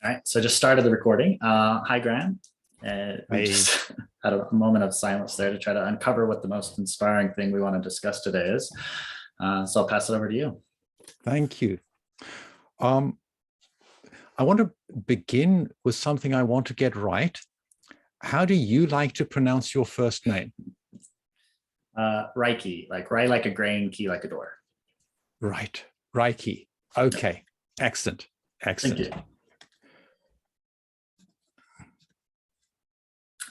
All right, so I just started the recording. Hi, Graham. We just had a moment of silence there to try to uncover what the most inspiring thing we want to discuss today is. So I'll pass it over to you. Thank you. I want to begin with something I want to get right. How do you like to pronounce your first name? Reiki, like right like a grain, key like a door. Right, Reiki. Okay, excellent, excellent. Thank you.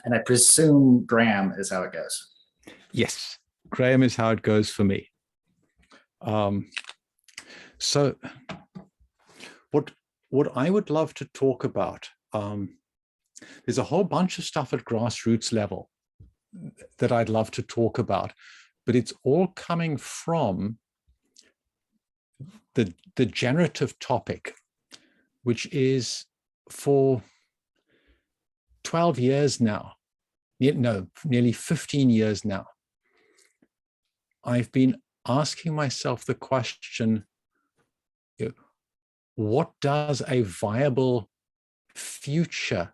And I presume Graham is how it goes. Yes, Graham is how it goes for me. So what I would love to talk about, there's a whole bunch of stuff at grassroots level that I'd love to talk about, but it's all coming from the generative topic, which is for 12 years now, no, nearly 15 years now, I've been asking myself the question, what does a viable future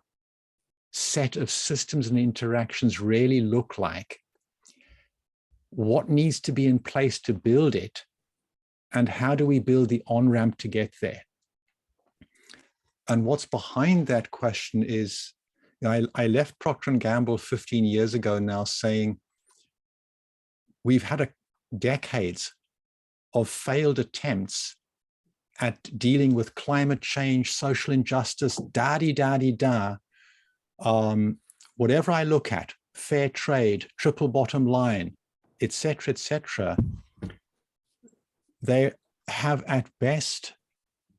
set of systems and interactions really look like? What needs to be in place to build it? And how do we build the on-ramp to get there? And what's behind that question is, I left Procter & Gamble 15 years ago now saying, we've had decades of failed attempts at dealing with climate change, social injustice, da-di-da-di-da. Whatever I look at, fair trade, triple bottom line, et cetera, they have at best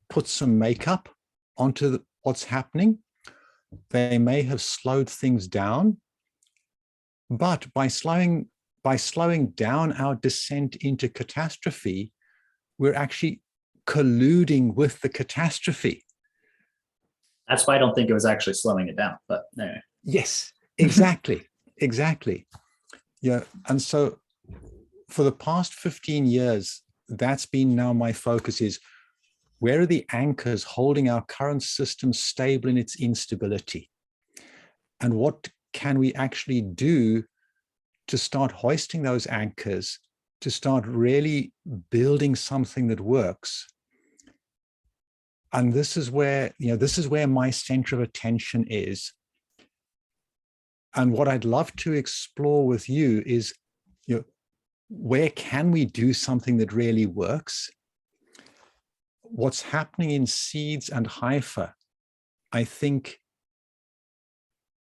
put some makeup onto what's happening. They may have slowed things down, but by slowing down our descent into catastrophe, we're actually colluding with the catastrophe. That's why I don't think it was actually slowing it down, but anyway. Yes, exactly, exactly. Yeah, and so for the past 15 years, that's been now my focus is, where are the anchors holding our current system stable in its instability? And what can we actually do to start hoisting those anchors, to start really building something that works? And this is where, my center of attention is. And what I'd love to explore with you is, where can we do something that really works? What's happening in SEEDS and HIFA, I think,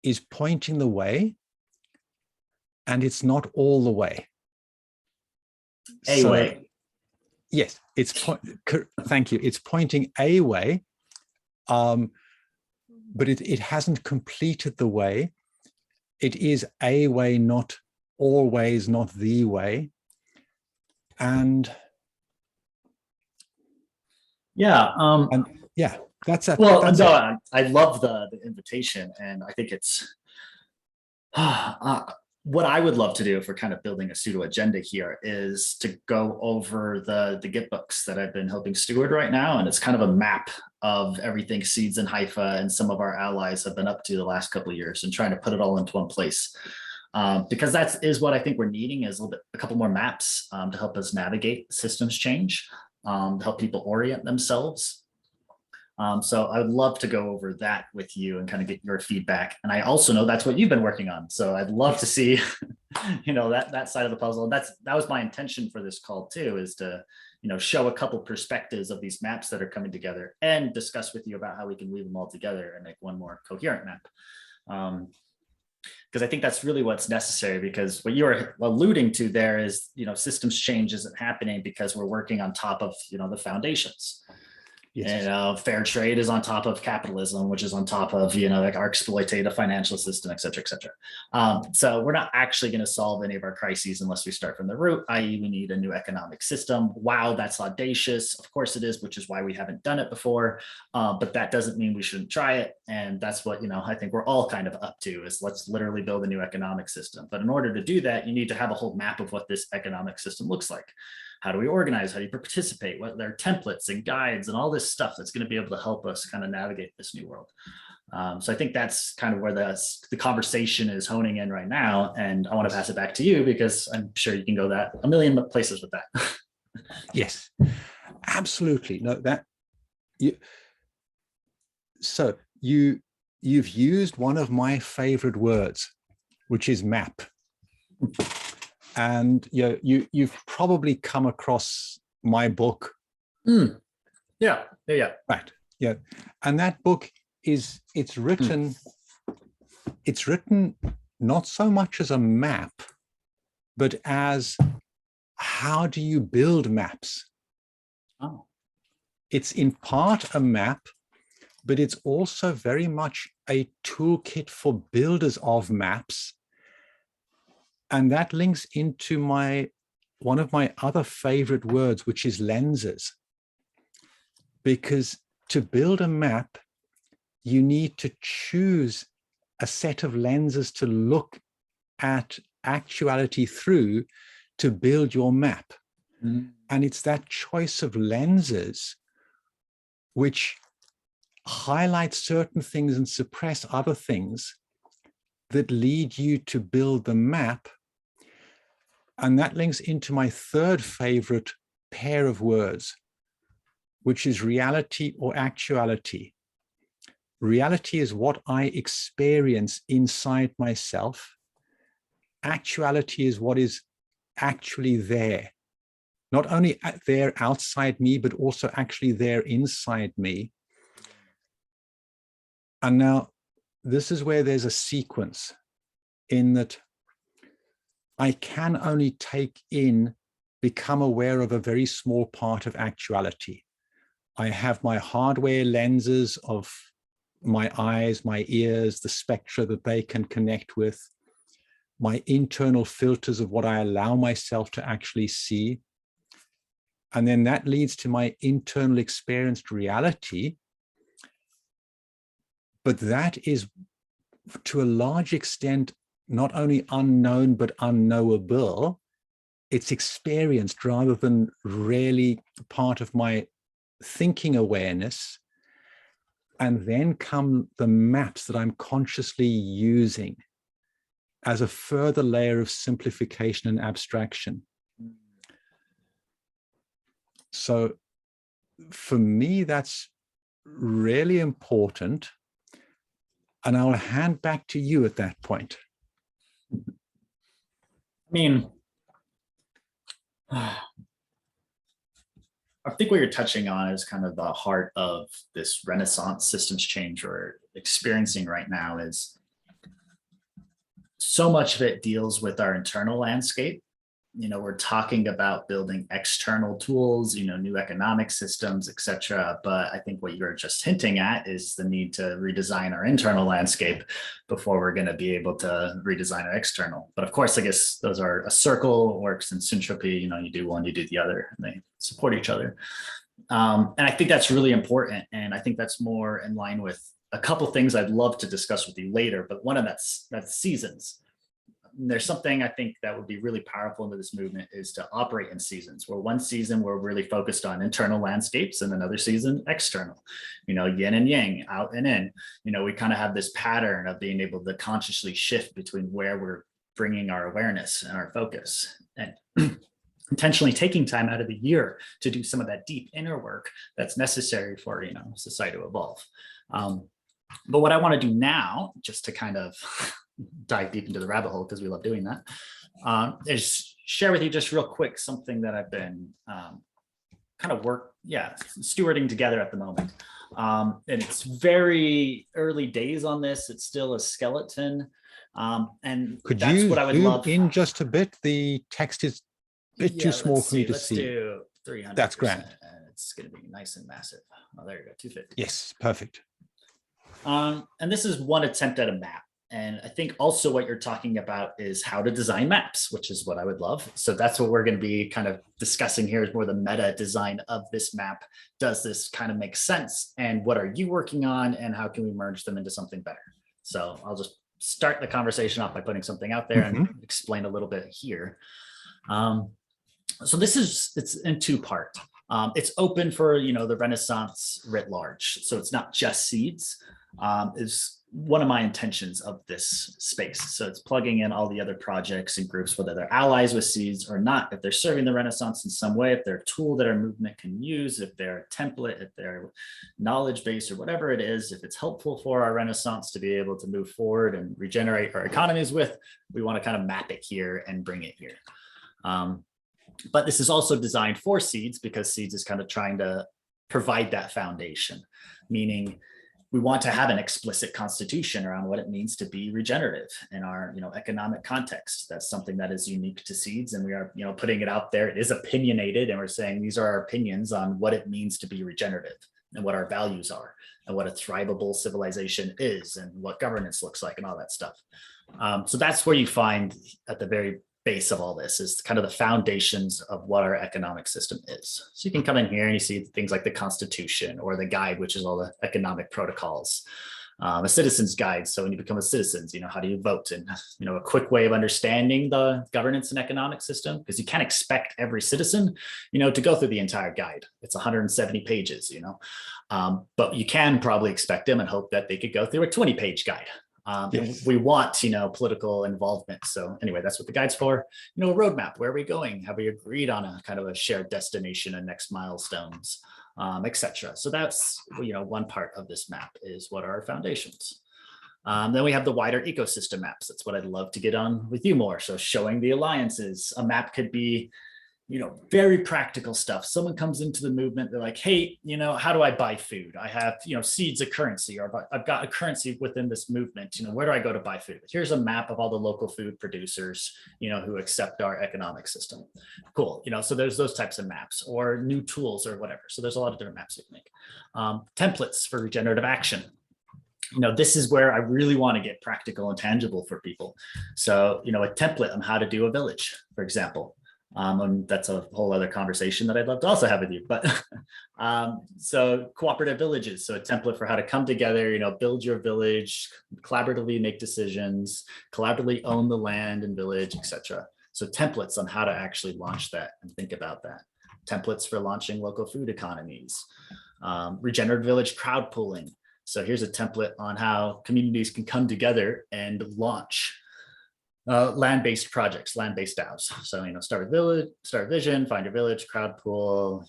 is pointing the way, and it's not all the way. Way. Yes, thank you. It's pointing a way, but it hasn't completed the way. It is a way, not always, not the way. And yeah, that's it. Well, that's no, it. I love the invitation, and I think it's what I would love to do if we're kind of building a pseudo agenda here is to go over the Git books that I've been helping steward right now, and it's kind of a map of everything SEEDS and HIFA and some of our allies have been up to the last couple of years, and trying to put it all into one place. Because that is what I think we're needing, is a couple more maps to help us navigate systems change, to help people orient themselves. So I would love to go over that with you and kind of get your feedback. And I also know that's what you've been working on. So I'd love to see, that side of the puzzle. And that was my intention for this call too, is to, show a couple perspectives of these maps that are coming together and discuss with you about how we can weave them all together and make one more coherent map. Because I think that's really what's necessary, because what you're alluding to there is, systems change isn't happening because we're working on top of, the foundations. Yes. And fair trade is on top of capitalism, which is on top of, like our exploitative financial system, et cetera, et cetera. So we're not actually going to solve any of our crises unless we start from the root, i.e. we need a new economic system. Wow, that's audacious. Of course it is, which is why we haven't done it before. But that doesn't mean we shouldn't try it. And that's what, I think we're all kind of up to, is let's literally build a new economic system. But in order to do that, you need to have a whole map of what this economic system looks like. how do we organize, how do you participate, what there are templates and guides and all this stuff that's going to be able to help us kind of navigate this new world. So I think that's kind of where the conversation is honing in right now. And I want to pass it back to you because I'm sure you can go that a million places with that. Yes, absolutely. No, that you. So you've used one of my favorite words, which is map. And you've probably come across my book. Yeah. Right. Yeah. And that book it's written not so much as a map, but as how do you build maps? Oh. It's in part a map, but it's also very much a toolkit for builders of maps. And that links into one of my other favorite words, which is lenses. Because to build a map, you need to choose a set of lenses to look at actuality through to build your map. And it's that choice of lenses which highlight certain things and suppress other things that lead you to build the map. And that links into my third favorite pair of words, which is reality or actuality. Reality is what I experience inside myself. Actuality is what is actually there. Not only there outside me, but also actually there inside me. And now this is where there's a sequence in that I can only become aware of a very small part of actuality. I have my hardware lenses of my eyes, my ears, the spectra that they can connect with, my internal filters of what I allow myself to actually see. And then that leads to my internal experienced reality. But that is, to a large extent, not only unknown, but unknowable. It's experienced rather than really part of my thinking awareness. And then come the maps that I'm consciously using as a further layer of simplification and abstraction. So for me, that's really important. And I'll hand back to you at that point. I mean, I think what you're touching on is kind of the heart of this Renaissance systems change we're experiencing right now. Is so much of it deals with our internal landscape. We're talking about building external tools, new economic systems, et cetera. But I think what you're just hinting at is the need to redesign our internal landscape before we're going to be able to redesign our external. But of course, I guess those are a circle, works in syntropy. You do one, you do the other, and they support each other. And I think that's really important. And I think that's more in line with a couple of things I'd love to discuss with you later. But one of that's seasons. There's something I think that would be really powerful into this movement is to operate in seasons, where one season we're really focused on internal landscapes and another season external, yin and yang, out and in. We kind of have this pattern of being able to consciously shift between where we're bringing our awareness and our focus, and intentionally taking time out of the year to do some of that deep inner work that's necessary for society to evolve. But what I want to do now, just to kind of dive deep into the rabbit hole, because we love doing that, is share with you just real quick something that I've been stewarding together at the moment. And it's very early days on this. It's still a skeleton. And could that's you what I would zoom love in just a bit? The text is a bit too small for me to see. Let's do 300. That's grand. And it's going to be nice and massive. Oh, there you go, 250. Yes, perfect. And this is one attempt at a map. And I think also what you're talking about is how to design maps, which is what I would love. So that's what we're going to be kind of discussing here, is more the meta design of this map. Does this kind of make sense? And what are you working on? And how can we merge them into something better? So I'll just start the conversation off by putting something out there and explain a little bit here. So it's in two part. It's open for, the Renaissance writ large. So it's not just SEEDS, is one of my intentions of this space. So it's plugging in all the other projects and groups, whether they're allies with SEEDS or not, if they're serving the Renaissance in some way, if they're a tool that our movement can use, if they're a template, if they're knowledge base or whatever it is, if it's helpful for our Renaissance to be able to move forward and regenerate our economies with, we want to kind of map it here and bring it here. But this is also designed for SEEDS because SEEDS is kind of trying to provide that foundation, meaning we want to have an explicit constitution around what it means to be regenerative in our economic context. That's something that is unique to SEEDS, and we are putting it out there. It is opinionated, and we're saying these are our opinions on what it means to be regenerative and what our values are and what a thrivable civilization is and what governance looks like and all that stuff. So that's where you find at the very base of all this is kind of the foundations of what our economic system is. So you can come in here and you see things like the Constitution or the guide, which is all the economic protocols, a citizen's guide. So when you become a citizen, how do you vote? And, a quick way of understanding the governance and economic system, because you can't expect every citizen, to go through the entire guide. It's 170 pages, but you can probably expect them and hope that they could go through a 20-page guide. Yes. We want, political involvement. So anyway, that's what the guide's for. A roadmap. Where are we going? Have we agreed on a kind of a shared destination and next milestones, etc. So that's, one part of this map is what are our foundations. Then we have the wider ecosystem maps. That's what I'd love to get on with you more. So showing the alliances. A map could be, very practical stuff. Someone comes into the movement, they're like, hey, how do I buy food? I have, SEEDS a currency, or I've got a currency within this movement. Where do I go to buy food? Here's a map of all the local food producers, who accept our economic system. Cool. So there's those types of maps or new tools or whatever. So there's a lot of different maps you can make. Templates for regenerative action. This is where I really want to get practical and tangible for people. So, a template on how to do a village, for example. And that's a whole other conversation that I'd love to also have with you. But so cooperative villages, so a template for how to come together, build your village, collaboratively make decisions, collaboratively own the land and village, etc. So templates on how to actually launch that and think about that. Templates for launching local food economies, regenerative village crowd pooling. So here's a template on how communities can come together and launch land-based projects, land-based DAOs. So, start with village, start vision, find your village, crowd pool,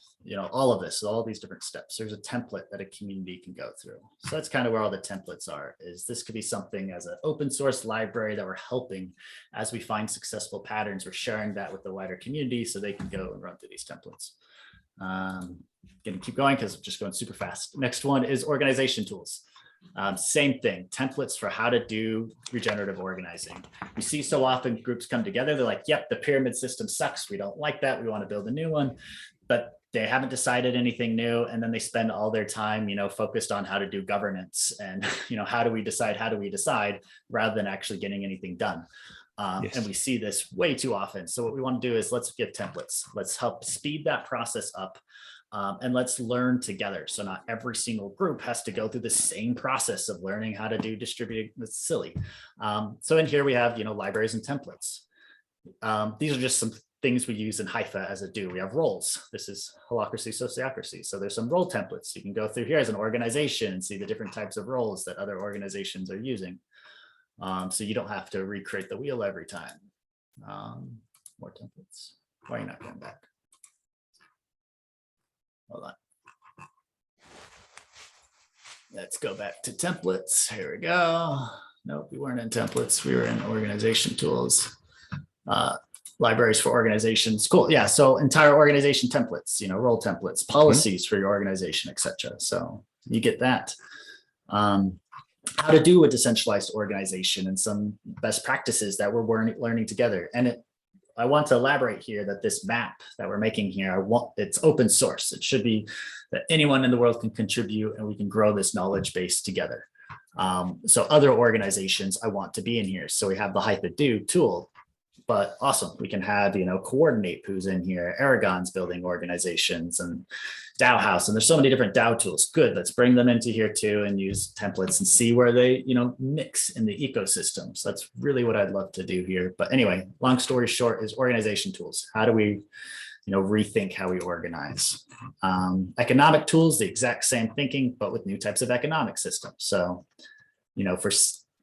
all of this, all these different steps. There's a template that a community can go through. So that's kind of where all the templates are, is this could be something as an open source library that we're helping as we find successful patterns. We're sharing that with the wider community so they can go and run through these templates. Gonna keep going because I'm just going super fast. Next one is organization tools. Same thing, templates for how to do regenerative organizing. We see so often groups come together, they're like, yep, the pyramid system sucks. We don't like that. We want to build a new one, but they haven't decided anything new. And then they spend all their time, focused on how to do governance and, how do we decide rather than actually getting anything done. Yes. And we see this way too often. So what we want to do is let's give templates. Let's help speed that process up. And let's learn together. So not every single group has to go through the same process of learning how to do distributed. It's silly. So in here we have, libraries and templates. These are just some things we use in Haifa as a do. We have roles. This is holacracy, sociocracy. So there's some role templates. You can go through here as an organization and see the different types of roles that other organizations are using. So you don't have to recreate the wheel every time. More templates. Why are you not going back? Hold on. Let's go back to templates. Here we go. Nope, we weren't in templates. We were in organization tools. Libraries for organizations. Cool. Yeah. So entire organization templates, role templates, policies for your organization, etc. So you get that. How to do a decentralized organization and some best practices that we're learning together. And I want to elaborate here that this map that we're making here, it's open source. It should be that anyone in the world can contribute and we can grow this knowledge base together. So other organizations I want to be in here. So we have the Haifa Do tool, but awesome. We can have, Coordinate who's in here, Aragon's building organizations and DAO House. And there's so many different DAO tools. Good. Let's bring them into here too and use templates and see where they, mix in the ecosystem. So that's really what I'd love to do here. But anyway, long story short is organization tools. How do we rethink how we organize. Economic tools, the exact same thinking, but with new types of economic systems. So, for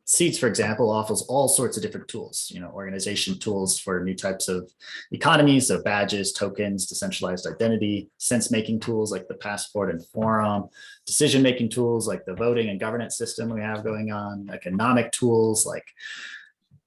SEEDS, for example, offers all sorts of different tools, organization tools for new types of economies, so badges, tokens, decentralized identity, sense-making tools like the passport and forum, decision-making tools like the voting and governance system we have going on, economic tools like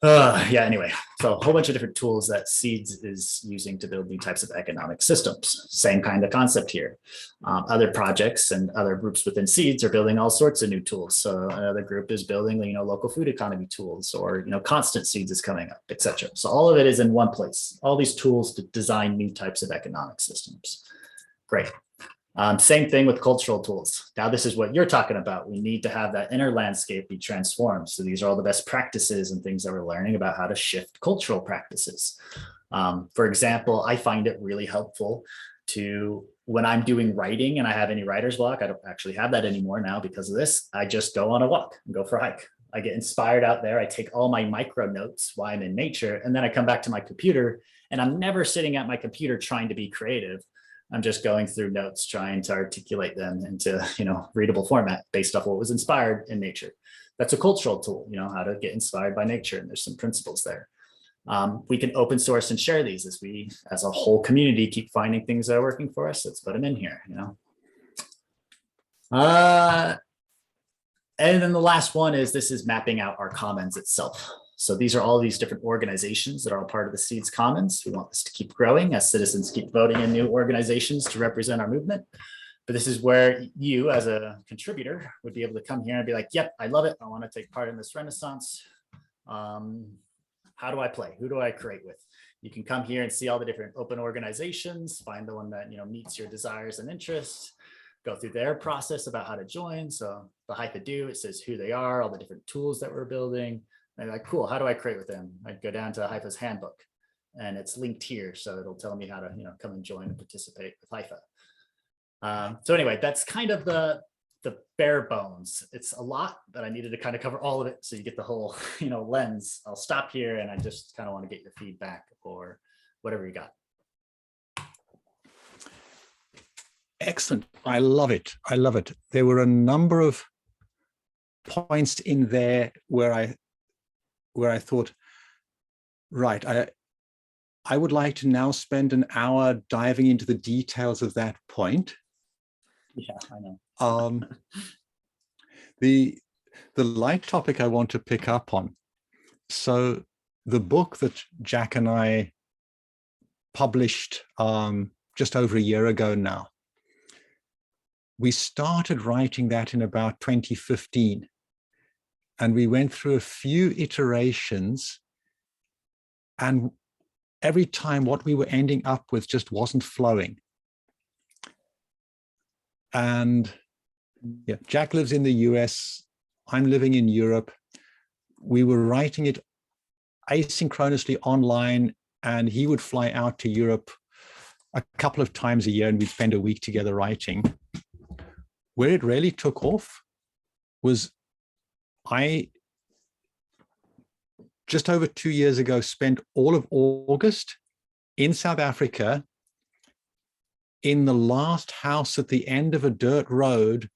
anyway, so a whole bunch of different tools that SEEDS is using to build new types of economic systems. Same kind of concept here. Other projects and other groups within SEEDS are building all sorts of new tools. So another group is building, local food economy tools, or, constant SEEDS is coming up, etc. So all of it is in one place, all these tools to design new types of economic systems. Great. Same thing with cultural tools. Now, this is what you're talking about. We need to have that inner landscape be transformed. So these are all the best practices and things that we're learning about how to shift cultural practices. For example, I find it really helpful to, when I'm doing writing and I have any writer's block, I don't actually have that anymore now because of this, I just go on a walk and go for a hike. I get inspired out there. I take all my micro notes while I'm in nature, and then I come back to my computer, and I'm never sitting at my computer trying to be creative. I'm just going through notes, trying to articulate them into, readable format based off what was inspired in nature. That's a cultural tool, how to get inspired by nature. And there's some principles there. We can open source and share these as we, as a whole community, keep finding things that are working for us. Let's put them in here, And then the last one is, this is mapping out our commons itself. So these are all these different organizations that are all part of the SEEDS Commons. We want this to keep growing as citizens keep voting in new organizations to represent our movement. But this is where you, as a contributor, would be able to come here and be like, yep, I love it. I want to take part in this Renaissance. How do I play? Who do I create with? You can come here and see all the different open organizations, find the one that meets your desires and interests, go through their process about how to join. So the Hypha Do, it says who they are, all the different tools that we're building. And like, cool, how do I create with them? I'd go down to Hypha's handbook, and it's linked here. So it'll tell me how to, come and join and participate with Hypha. So anyway, that's kind of the bare bones. It's a lot, but I needed to kind of cover all of it so you get the whole, lens. I'll stop here, and I just kind of want to get your feedback or whatever you got. Excellent. I love it. I love it. There were a number of points in there where I thought, right, I would like to now spend an hour diving into the details of that point. Yeah, I know. The light topic I want to pick up on. So the book that Jack and I published just over a year ago now, we started writing that in about 2015. And we went through a few iterations, and every time what we were ending up with just wasn't flowing. And yeah, Jack lives in the US, I'm living in Europe. We were writing it asynchronously online, and he would fly out to Europe a couple of times a year, and we'd spend a week together writing. Where it really took off was, I, just over 2 years ago, spent all of August in South Africa in the last house at the end of a dirt road,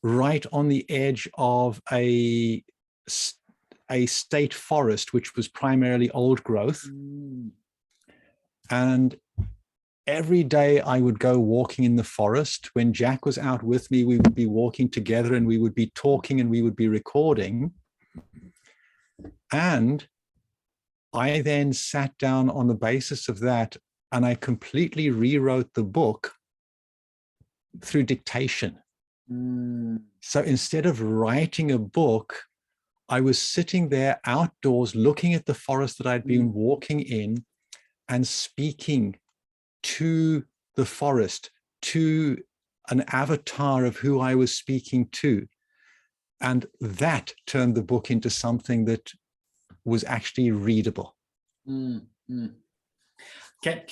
right on the edge of a state forest, which was primarily old growth. And every day I would go walking in the forest. When Jack was out with me, we would be walking together, and we would be talking, and we would be recording. And I then sat down on the basis of that, and I completely rewrote the book through dictation. So instead of writing a book, I was sitting there outdoors looking at the forest that I'd been walking in and speaking to the forest, to an avatar of who I was speaking to. And that turned the book into something that was actually readable. Can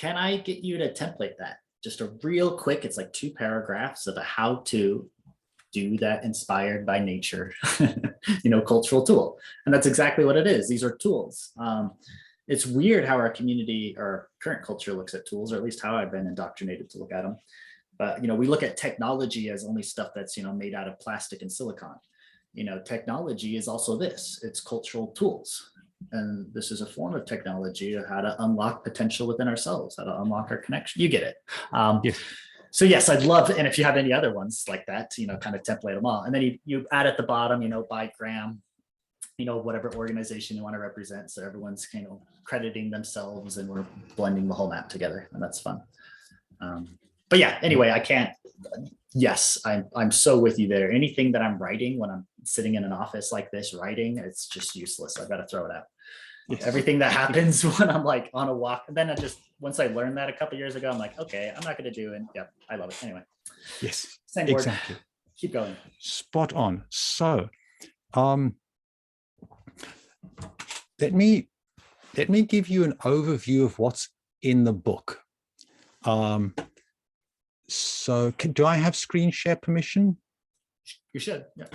I get you to template that? Just a real quick, it's like 2 paragraphs of a how to do that inspired by nature, cultural tool. And that's exactly what it is. These are tools. it's weird how our community or current culture looks at tools, or at least how I've been indoctrinated to look at them. But, we look at technology as only stuff that's, made out of plastic and silicon. Technology is also this, it's cultural tools. And this is a form of technology of how to unlock potential within ourselves, how to unlock our connection. You get it. Yes. So yes, I'd love, and if you have any other ones like that, kind of template them all. And then you add at the bottom, by Graham, whatever organization you want to represent. So everyone's, crediting themselves and we're blending the whole map together, and that's fun. But yeah, anyway, yes, I'm so with you there. Anything that I'm writing when I'm sitting in an office like this writing, it's just useless. I've got to throw it out. Yes. Everything that happens when I'm like on a walk, and then once I learned that a couple of years ago, I'm like, okay, I'm not going to do it. Yeah, I love it. Anyway. Yes, same board. exactly. Keep going. Spot on. So, let me give you an overview of what's in the book. So do I have screen share permission? You should, yeah.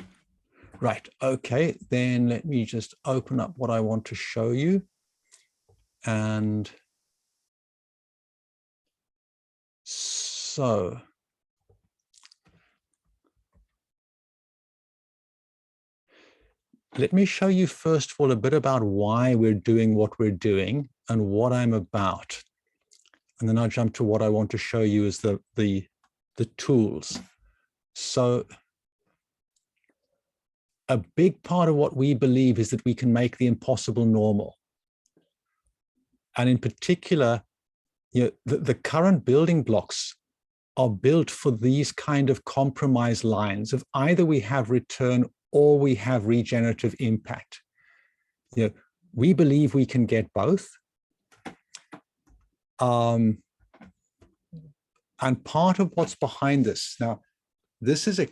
Right, okay, then let me just open up what I want to show you. And so, let me show you first of all a bit about why we're doing what we're doing and what I'm about. And then I'll jump to what I want to show you as the tools. So a big part of what we believe is that we can make the impossible normal. And in particular, the current building blocks are built for these kind of compromise lines of either we have return or we have regenerative impact. We believe we can get both. And part of what's behind this, now, this is a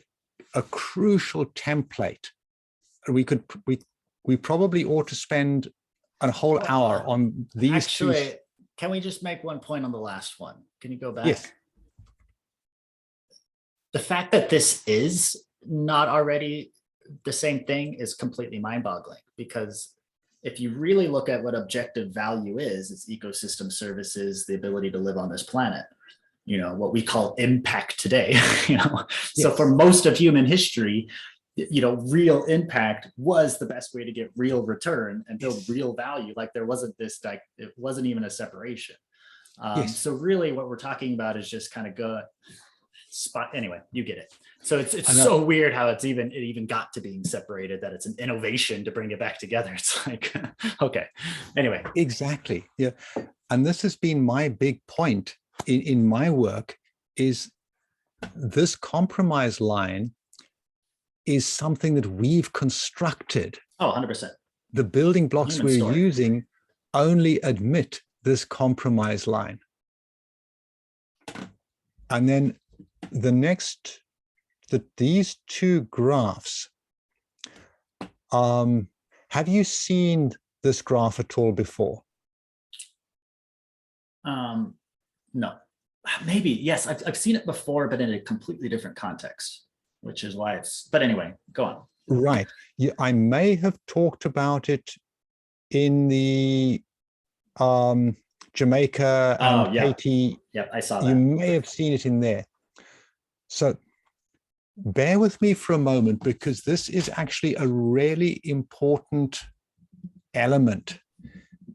crucial template. We probably ought to spend a whole hour on these. Actually, can we just make one point on the last one? Can you go back? Yes. The fact that this is not already the same thing is completely mind-boggling, because if you really look at what objective value is, it's ecosystem services, the ability to live on this planet, what we call impact today. So for most of human history, real impact was the best way to get real return and build real value. Like there wasn't this, like it wasn't even a separation. So really what we're talking about is just kind of anyway, you get it. So it's so weird how it even got to being separated, that it's an innovation to bring it back together. It's like, okay, anyway. Exactly, yeah. And this has been my big point in my work, is this compromise line is something that we've constructed. Oh, 100%. The building blocks we're using only admit this compromise line. And then these two graphs, have you seen this graph at all before? No, maybe, yes, I've seen it before, but in a completely different context, which is why but anyway, go on. Right, yeah, I may have talked about it in the Jamaica and Haiti. Yeah, I saw that. You may have seen it in there. So bear with me for a moment, because this is actually a really important element.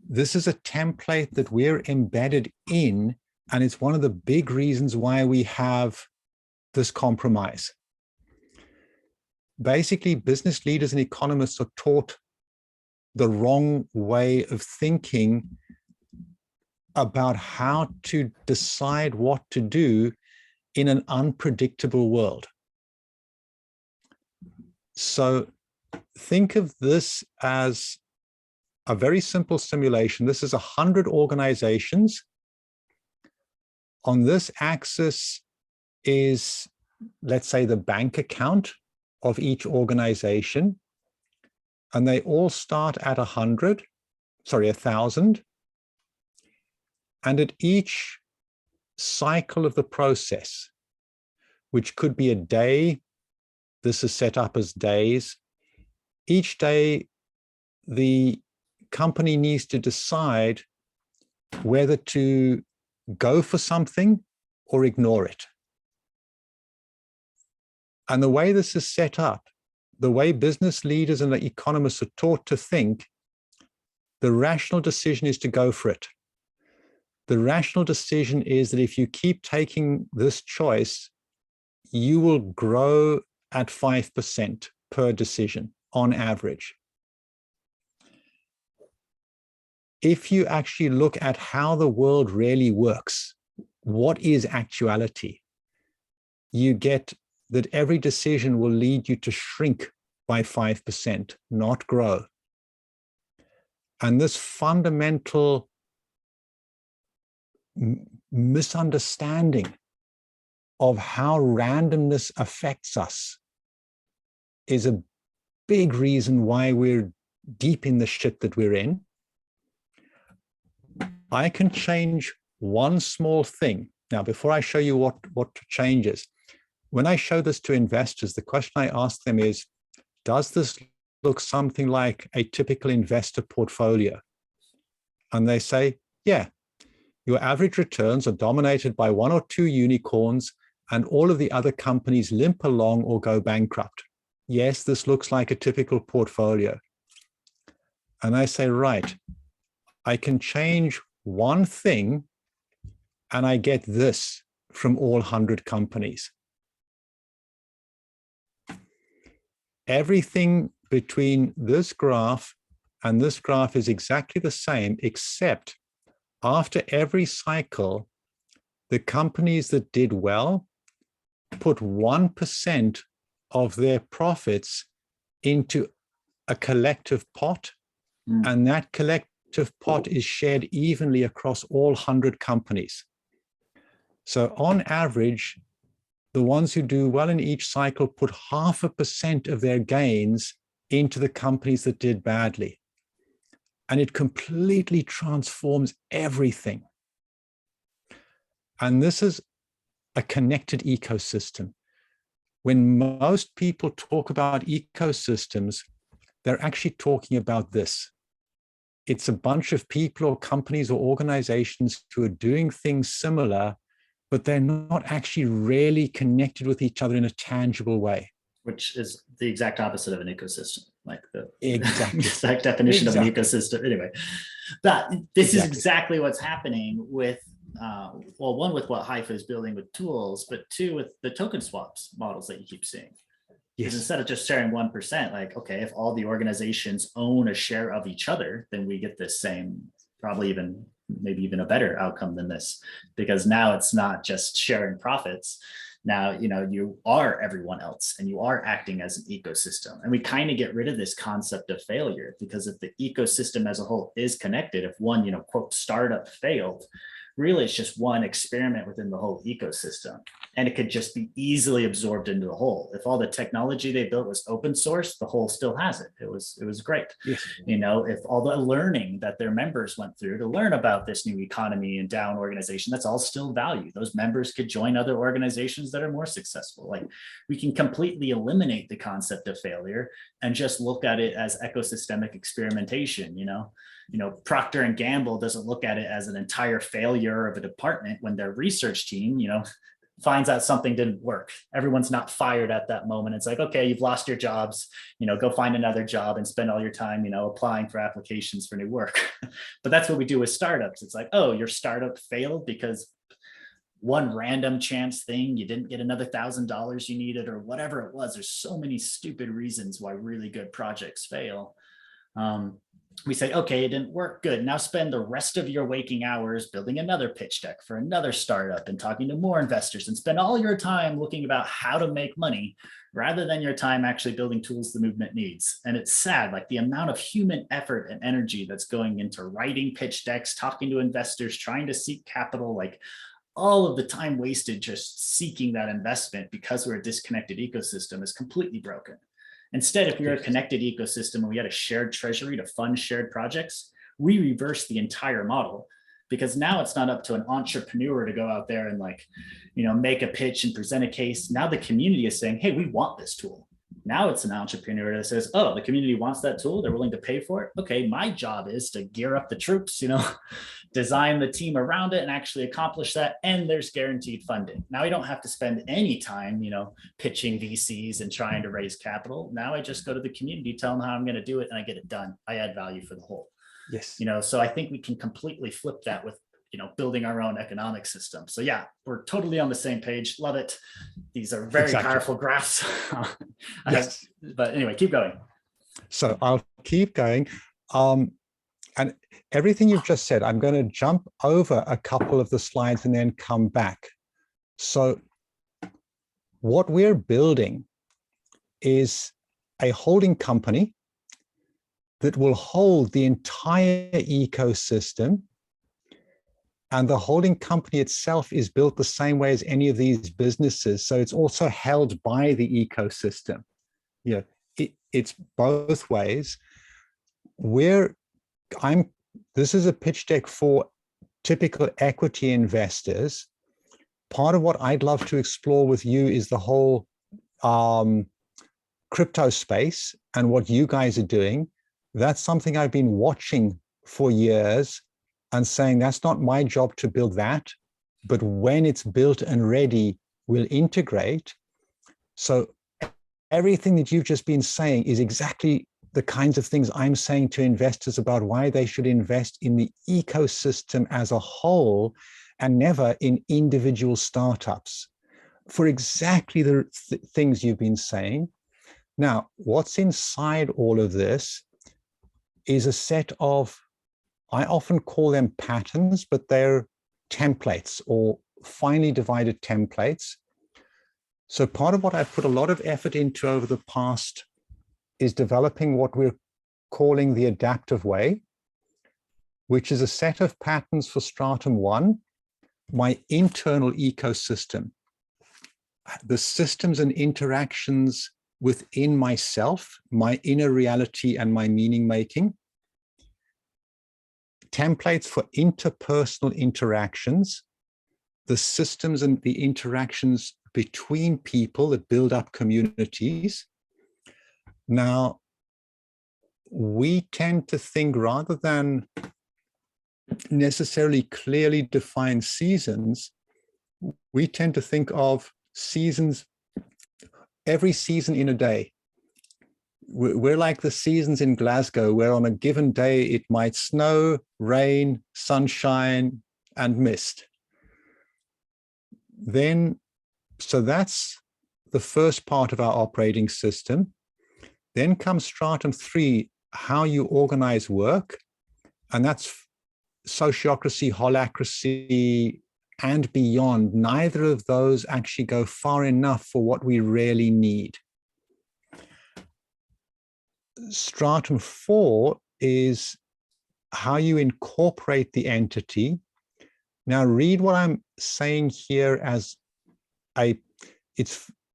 This is a template that we're embedded in, and it's one of the big reasons why we have this compromise. Basically, business leaders and economists are taught the wrong way of thinking about how to decide what to do in an unpredictable world. So think of this as a very simple simulation. This is 100 organizations. On this axis is, let's say, the bank account of each organization. And they all start at 1,000. And at each cycle of the process, which could be a day, this is set up as days. Each day, the company needs to decide whether to go for something or ignore it. And the way this is set up, the way business leaders and the economists are taught to think, the rational decision is to go for it. The rational decision is that if you keep taking this choice, you will grow at 5% per decision on average. If you actually look at how the world really works, what is actuality, you get that every decision will lead you to shrink by 5%, not grow. And this fundamental misunderstanding of how randomness affects us is a big reason why we're deep in the shit that we're in. I can change one small thing. Now, before I show you what changes, when I show this to investors, the question I ask them is, does this look something like a typical investor portfolio? And they say, yeah, your average returns are dominated by 1 or 2 unicorns, and all of the other companies limp along or go bankrupt. Yes, this looks like a typical portfolio. And I say, right, I can change one thing and I get this from all 100 companies. Everything between this graph and this graph is exactly the same, except after every cycle, the companies that did well put 1% of their profits into a collective pot, and that collective pot is shared evenly across all 100 companies. So on average, the ones who do well in each cycle put 0.5% of their gains into the companies that did badly. And it completely transforms everything. And this is a connected ecosystem. When most people talk about ecosystems, they're actually talking about this. It's a bunch of people or companies or organizations who are doing things similar, but they're not actually really connected with each other in a tangible way. Which is the exact opposite of an ecosystem, like the exact definition of an ecosystem. Anyway, but this is exactly what's happening with, well, one, with what Haifa is building with tools, but two, with the token swaps models that you keep seeing. Because instead of just sharing 1%, like, okay, if all the organizations own a share of each other, then we get this same, probably even, maybe even a better outcome than this, because now it's not just sharing profits. Now, you know, you are everyone else and you are acting as an ecosystem. And we kind of get rid of this concept of failure, because if the ecosystem as a whole is connected, if one, you know, quote, startup failed, really it's just one experiment within the whole ecosystem. And it could just be easily absorbed into the whole. If all the technology they built was open source, the whole still has it. It was great. Yes. You know, if all the learning that their members went through to learn about this new economy and down organization, that's all still value. Those members could join other organizations that are more successful. Like, we can completely eliminate the concept of failure and just look at it as ecosystemic experimentation. You know, Procter and Gamble doesn't look at it as an entire failure of a department when their research team, you know, finds out something didn't work. Everyone's not fired at that moment. It's like, okay, you've lost your jobs, you know, go find another job and spend all your time, you know, applying for applications for new work. But that's what we do with startups. It's like, oh, your startup failed because one random chance thing, you didn't get another $1,000 you needed, or whatever it was. There's so many stupid reasons why really good projects fail. We say, okay, it didn't work, good. Now spend the rest of your waking hours building another pitch deck for another startup and talking to more investors, and spend all your time looking about how to make money rather than your time actually building tools the movement needs. And it's sad, like the amount of human effort and energy that's going into writing pitch decks, talking to investors, trying to seek capital, like all of the time wasted just seeking that investment because we're a disconnected ecosystem is completely broken. Instead, if we were a connected ecosystem and we had a shared treasury to fund shared projects, we reverse the entire model, because now it's not up to an entrepreneur to go out there and, like, you know, make a pitch and present a case. Now the community is saying, hey, we want this tool. Now it's an entrepreneur that says, oh, the community wants that tool. They're willing to pay for it. Okay, my job is to gear up the troops, design the team around it and actually accomplish that. And there's guaranteed funding. Now I don't have to spend any time, pitching VCs and trying to raise capital. Now I just go to the community, tell them how I'm going to do it, and I get it done. I add value for the whole. Yes. So I think we can completely flip that with building our own economic system. So yeah, we're totally on the same page. Love it. These are very powerful graphs. Yes. But anyway, keep going. So I'll keep going. And everything you've just said, I'm going to jump over a couple of the slides and then come back. So what we're building is a holding company that will hold the entire ecosystem. And the holding company itself is built the same way as any of these businesses. So it's also held by the ecosystem. It's both ways. This is a pitch deck for typical equity investors. Part of what I'd love to explore with you is the whole crypto space and what you guys are doing. That's something I've been watching for years and saying that's not my job to build that, but when it's built and ready, we'll integrate. So everything that you've just been saying is exactly the kinds of things I'm saying to investors about why they should invest in the ecosystem as a whole and never in individual startups for exactly the things you've been saying. Now, what's inside all of this is a set of, I often call them patterns, but they're templates or finely divided templates. So part of what I've put a lot of effort into over the past is developing what we're calling the adaptive way, which is a set of patterns for stratum 1, my internal ecosystem, the systems and interactions within myself, my inner reality and my meaning making. Templates for interpersonal interactions, the systems and the interactions between people that build up communities. Now, we tend to think rather than necessarily clearly defined seasons, we tend to think of seasons, every season in a day. We're like the seasons in Glasgow, where on a given day, it might snow, rain, sunshine, and mist. So that's the first part of our operating system. Then comes stratum 3, how you organize work. And that's sociocracy, holacracy, and beyond. Neither of those actually go far enough for what we really need. Stratum 4 is how you incorporate the entity. Now read what I'm saying here as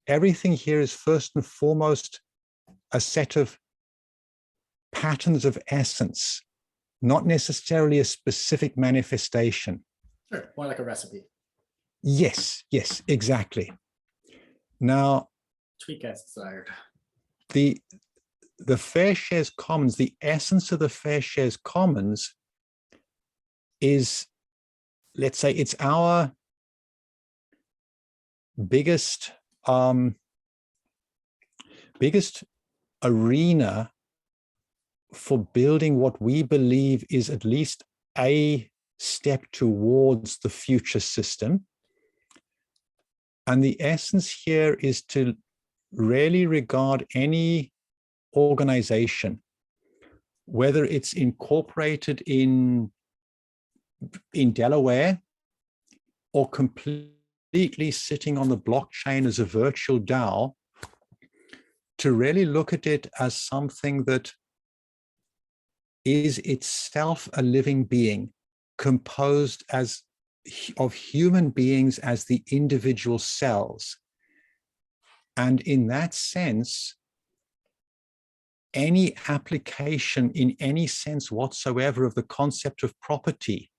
everything here is first and foremost a set of patterns of essence, not necessarily a specific manifestation. Sure, more like a recipe. Yes, exactly. Now, tweak as desired. The Fair Shares Commons, the essence of the Fair Shares Commons is, let's say, it's our biggest arena for building what we believe is at least a step towards the future system. And the essence here is to really regard any organization, whether it's incorporated in Delaware or completely sitting on the blockchain as a virtual DAO, to really look at it as something that is itself a living being, composed of human beings as the individual cells. And in that sense, any application in any sense whatsoever of the concept of property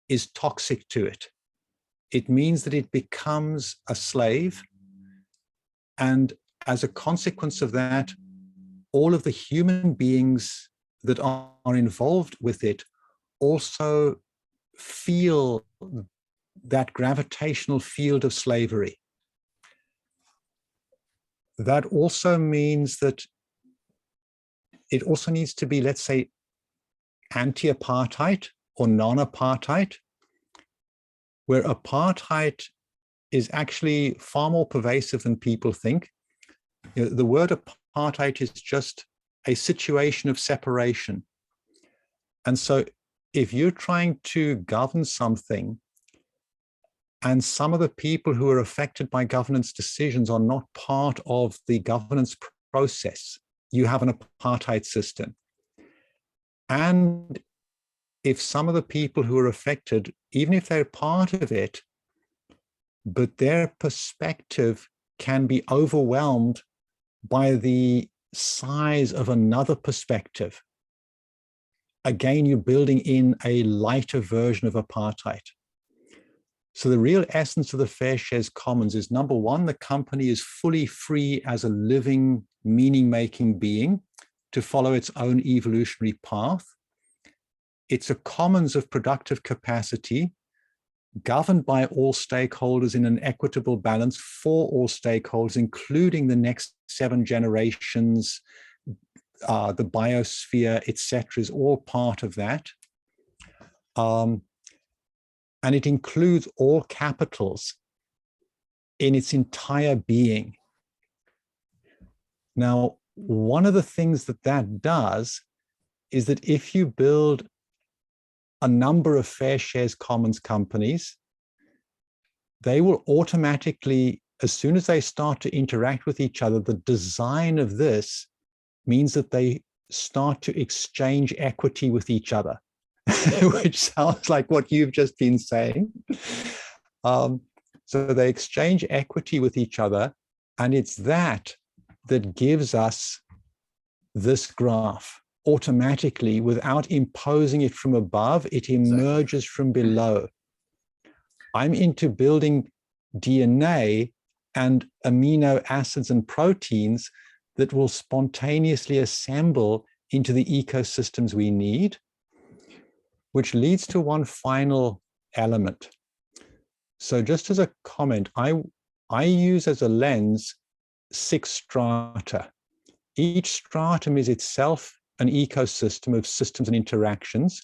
is toxic to it. It means that it becomes a slave and as a consequence of that, all of the human beings that are involved with it also feel that gravitational field of slavery. That also means that it also needs to be, let's say, anti-apartheid or non-apartheid, where apartheid is actually far more pervasive than people think. You know, the word apartheid is just a situation of separation. And so if you're trying to govern something and some of the people who are affected by governance decisions are not part of the governance process, you have an apartheid system. And if some of the people who are affected, even if they're part of it, but their perspective can be overwhelmed by the size of another perspective, again, you're building in a lighter version of apartheid. So the real essence of the Fair Shares Commons is, number one, the company is fully free as a living, meaning-making being to follow its own evolutionary path. It's a commons of productive capacity, governed by all stakeholders in an equitable balance for all stakeholders, including the next 7 generations, the biosphere, etc., is all part of that. And it includes all capitals in its entire being. Now, one of the things that that does is that if you build a number of Fair Shares Commons companies, they will automatically, as soon as they start to interact with each other, the design of this means that they start to exchange equity with each other, which sounds like what you've just been saying. So they exchange equity with each other, and it's that that gives us this graph automatically without imposing it from above. It emerges from below. I'm into building DNA and amino acids and proteins that will spontaneously assemble into the ecosystems we need, which leads to one final element. So just as a comment, I use as a lens 6 strata. Each stratum is itself an ecosystem of systems and interactions,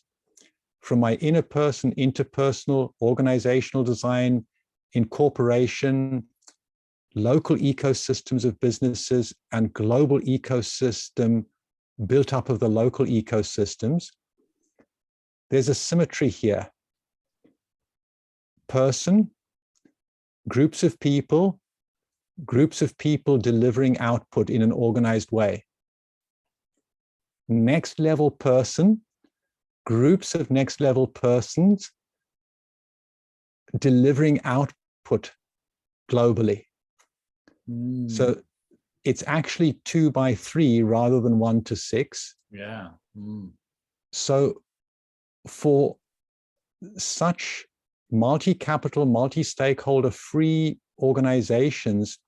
from my inner person, interpersonal, organizational design, incorporation, local ecosystems of businesses, and global ecosystem built up of the local ecosystems. There's a symmetry here. Person, groups of people delivering output in an organized way. Next level person, groups of next level persons delivering output globally. So it's actually 2 by 3 rather than 1 to 6. Yeah. So for such multi-capital, multi-stakeholder free organizations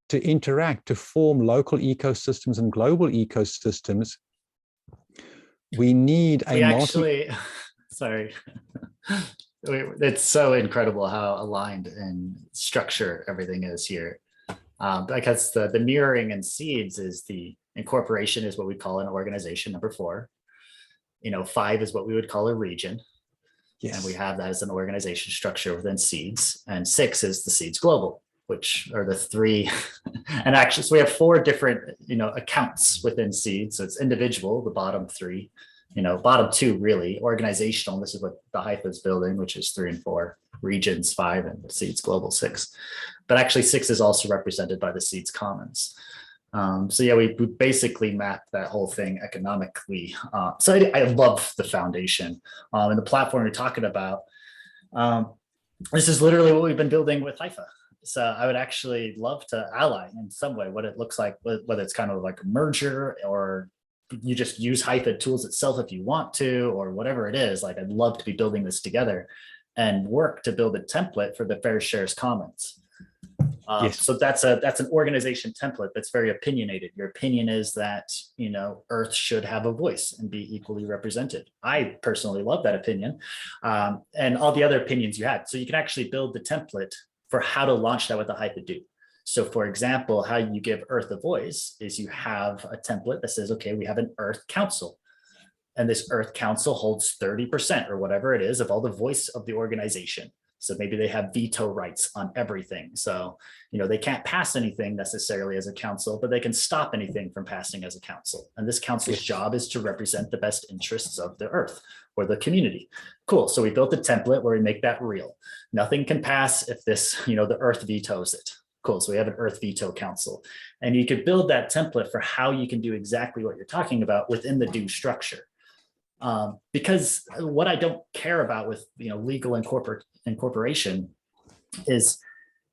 to interact, to form local ecosystems and global ecosystems, we need sorry. It's so incredible how aligned in structure everything is here. Because the mirroring in SEEDS is the incorporation is what we call an organization, number 4. 5 is what we would call a region. Yes. And we have that as an organization structure within SEEDS. And 6 is the SEEDS Global, which are the 3. And actually, so we have 4 different, accounts within SEEDS. So it's individual, the bottom 3, bottom 2 really, organizational. This is what the HIFA is building, which is 3 and 4, regions 5, and SEEDS Global 6. But actually 6 is also represented by the SEEDS Commons. So yeah, we basically map that whole thing economically. So I love the foundation and the platform you're talking about. This is literally what we've been building with HIFA. So I would actually love to ally in some way what it looks like, whether it's kind of like a merger or you just use HIFA tools itself if you want to, or whatever it is. Like, I'd love to be building this together and work to build a template for the Fair Shares Commons. Yes. So that's an organization template that's very opinionated. Your opinion is that, Earth should have a voice and be equally represented. I personally love that opinion, and all the other opinions you had. So you can actually build the template for how to launch that with a hyphen do. So for example, how you give Earth a voice is you have a template that says, okay, we have an Earth Council. And this Earth Council holds 30% or whatever it is of all the voice of the organization. So maybe they have veto rights on everything. So, they can't pass anything necessarily as a council, but they can stop anything from passing as a council. And this council's job is to represent the best interests of the Earth or the community. Cool. So we built a template where we make that real. Nothing can pass if this, the Earth vetoes it. Cool. So we have an Earth Veto Council. And you could build that template for how you can do exactly what you're talking about within the do structure. Because what I don't care about with legal incorporation is,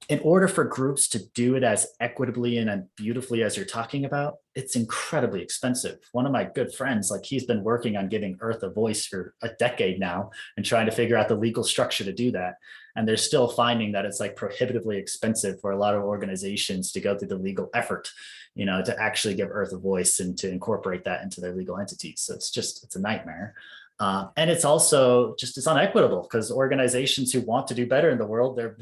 in order for groups to do it as equitably and beautifully as you're talking about, it's incredibly expensive. One of my good friends, he's been working on giving Earth a voice for a decade now and trying to figure out the legal structure to do that. And they're still finding that it's prohibitively expensive for a lot of organizations to go through the legal effort, to actually give Earth a voice and to incorporate that into their legal entities. So it's a nightmare. And it's also it's unequitable, because organizations who want to do better in the world, they're,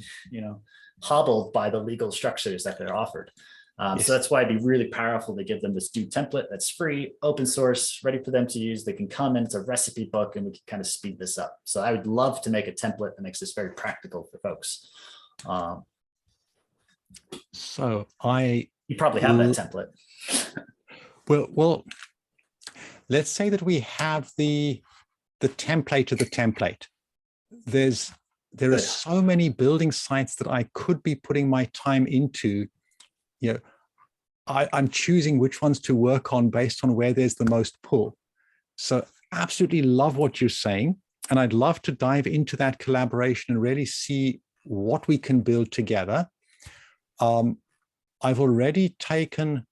hobbled by the legal structures that they're offered. Yes. So that's why it'd be really powerful to give them this do template that's free, open source, ready for them to use. They can come in, it's a recipe book, and we can kind of speed this up. So I would love to make a template that makes this very practical for folks. You probably have that template. Well, let's say that we have the template of the template. There are so many building sites that I could be putting my time into. I'm choosing which ones to work on based on where there's the most pull. So absolutely love what you're saying. And I'd love to dive into that collaboration and really see what we can build together. I've already taken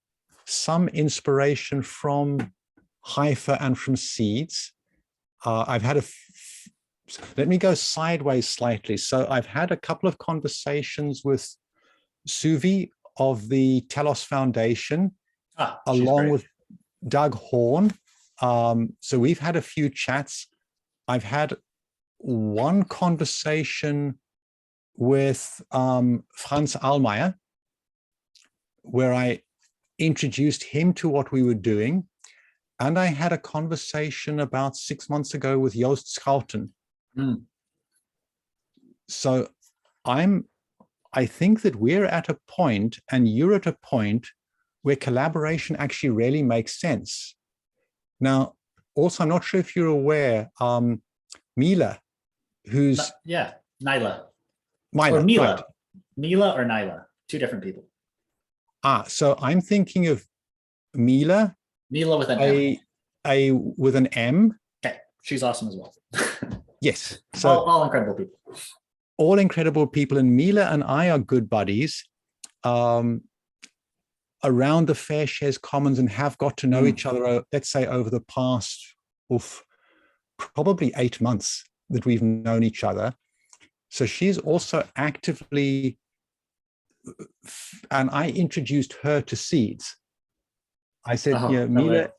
some inspiration from Haifa and from SEEDS. I've had let me go sideways slightly. So I've had a couple of conversations with Suvi of the Telos Foundation, along with Doug Horn. So we've had a few chats. I've had one conversation with Franz Allmeyer, where I introduced him to what we were doing. And I had a conversation about 6 months ago with Joost Schouten. So I think that we're at a point, and you're at a point, where collaboration actually really makes sense. Now, also, I'm not sure if you're aware, Mila, who's... Nyla. Mila, or Mila. right. Mila or Nyla, two different people. So I'm thinking of Mila. Mila with an M. With an M. Okay, she's awesome as well. Yes. So all incredible people. All incredible people. And Mila and I are good buddies around the Fair Shares Commons, and have got to know each other, let's say, over the past probably 8 months that we've known each other. So she's also actively, and I introduced her to SEEDS. I said, Mila,